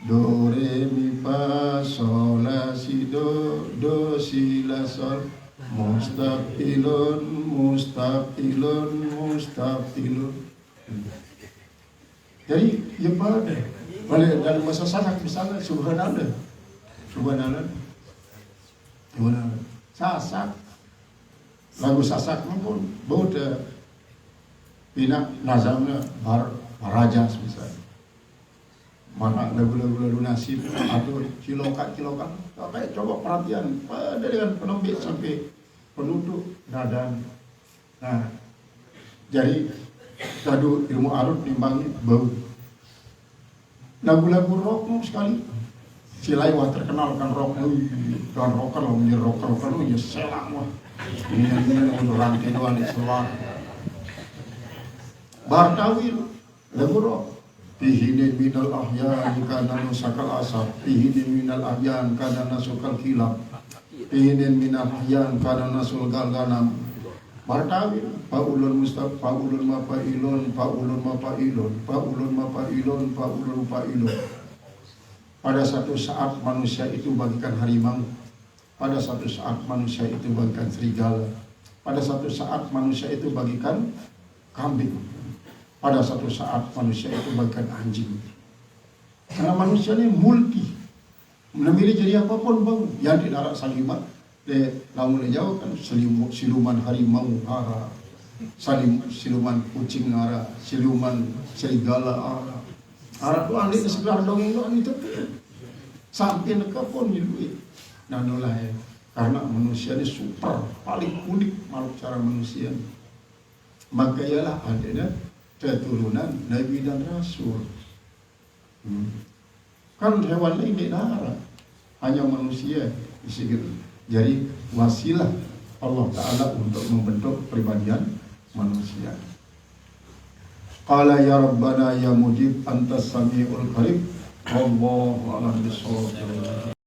do re mi fa sol la si do si la sol mustaqilun jadi ya pada boleh dari masa sasak misalnya subhanallah sasak lagu sasak pun bodoh bina nazamnya baraja misalnya mana lagu-lagu nasib atau cilokan kayak coba perhatian pada dengan penembik sampai penutup nadan. Nah jadi kadu ilmu arut nimbangnya bau lagu-lagu rock sekali si Laiwah terkenal kan rock dan rocker loh menjadi rocker lu ya selak wah ini untuk rantai doang di seluar Bardawil lagu rock Pihinin minal ahyan kana nusakal asap Pihinin minal ahyan kana nasukal kilap Pihinin minal ahyan kana nasul galganam Bardawil Paulun mustaq Paulun mapailun Pada satu saat manusia itu bagikan harimau Pada satu saat manusia itu bagikan serigala Pada satu saat manusia itu bagikan kambing Pada satu saat manusia itu bagikan anjing. Karena manusia ini multi, memilih jadi apapun bang. Yang di darat salimat, lamun jauh kan siluman harimau ara, siluman kucing ara, siluman serigala ara. Ara tu ahli sebelah dongeng itu sampai nekap pun diluit. Nah nolai karena manusia ini super paling unik makhluk cara manusia. Maka ialah adanya keturunan Nabi dan Rasul. Kan hewan lain di darat, hanya manusia disegel. Jadi wasilah Allah Ta'ala untuk membentuk kepribadian manusia. Qala ya Rabbana ya Mujib antas sami'ul qarib. Wallahu a'lam bishawab.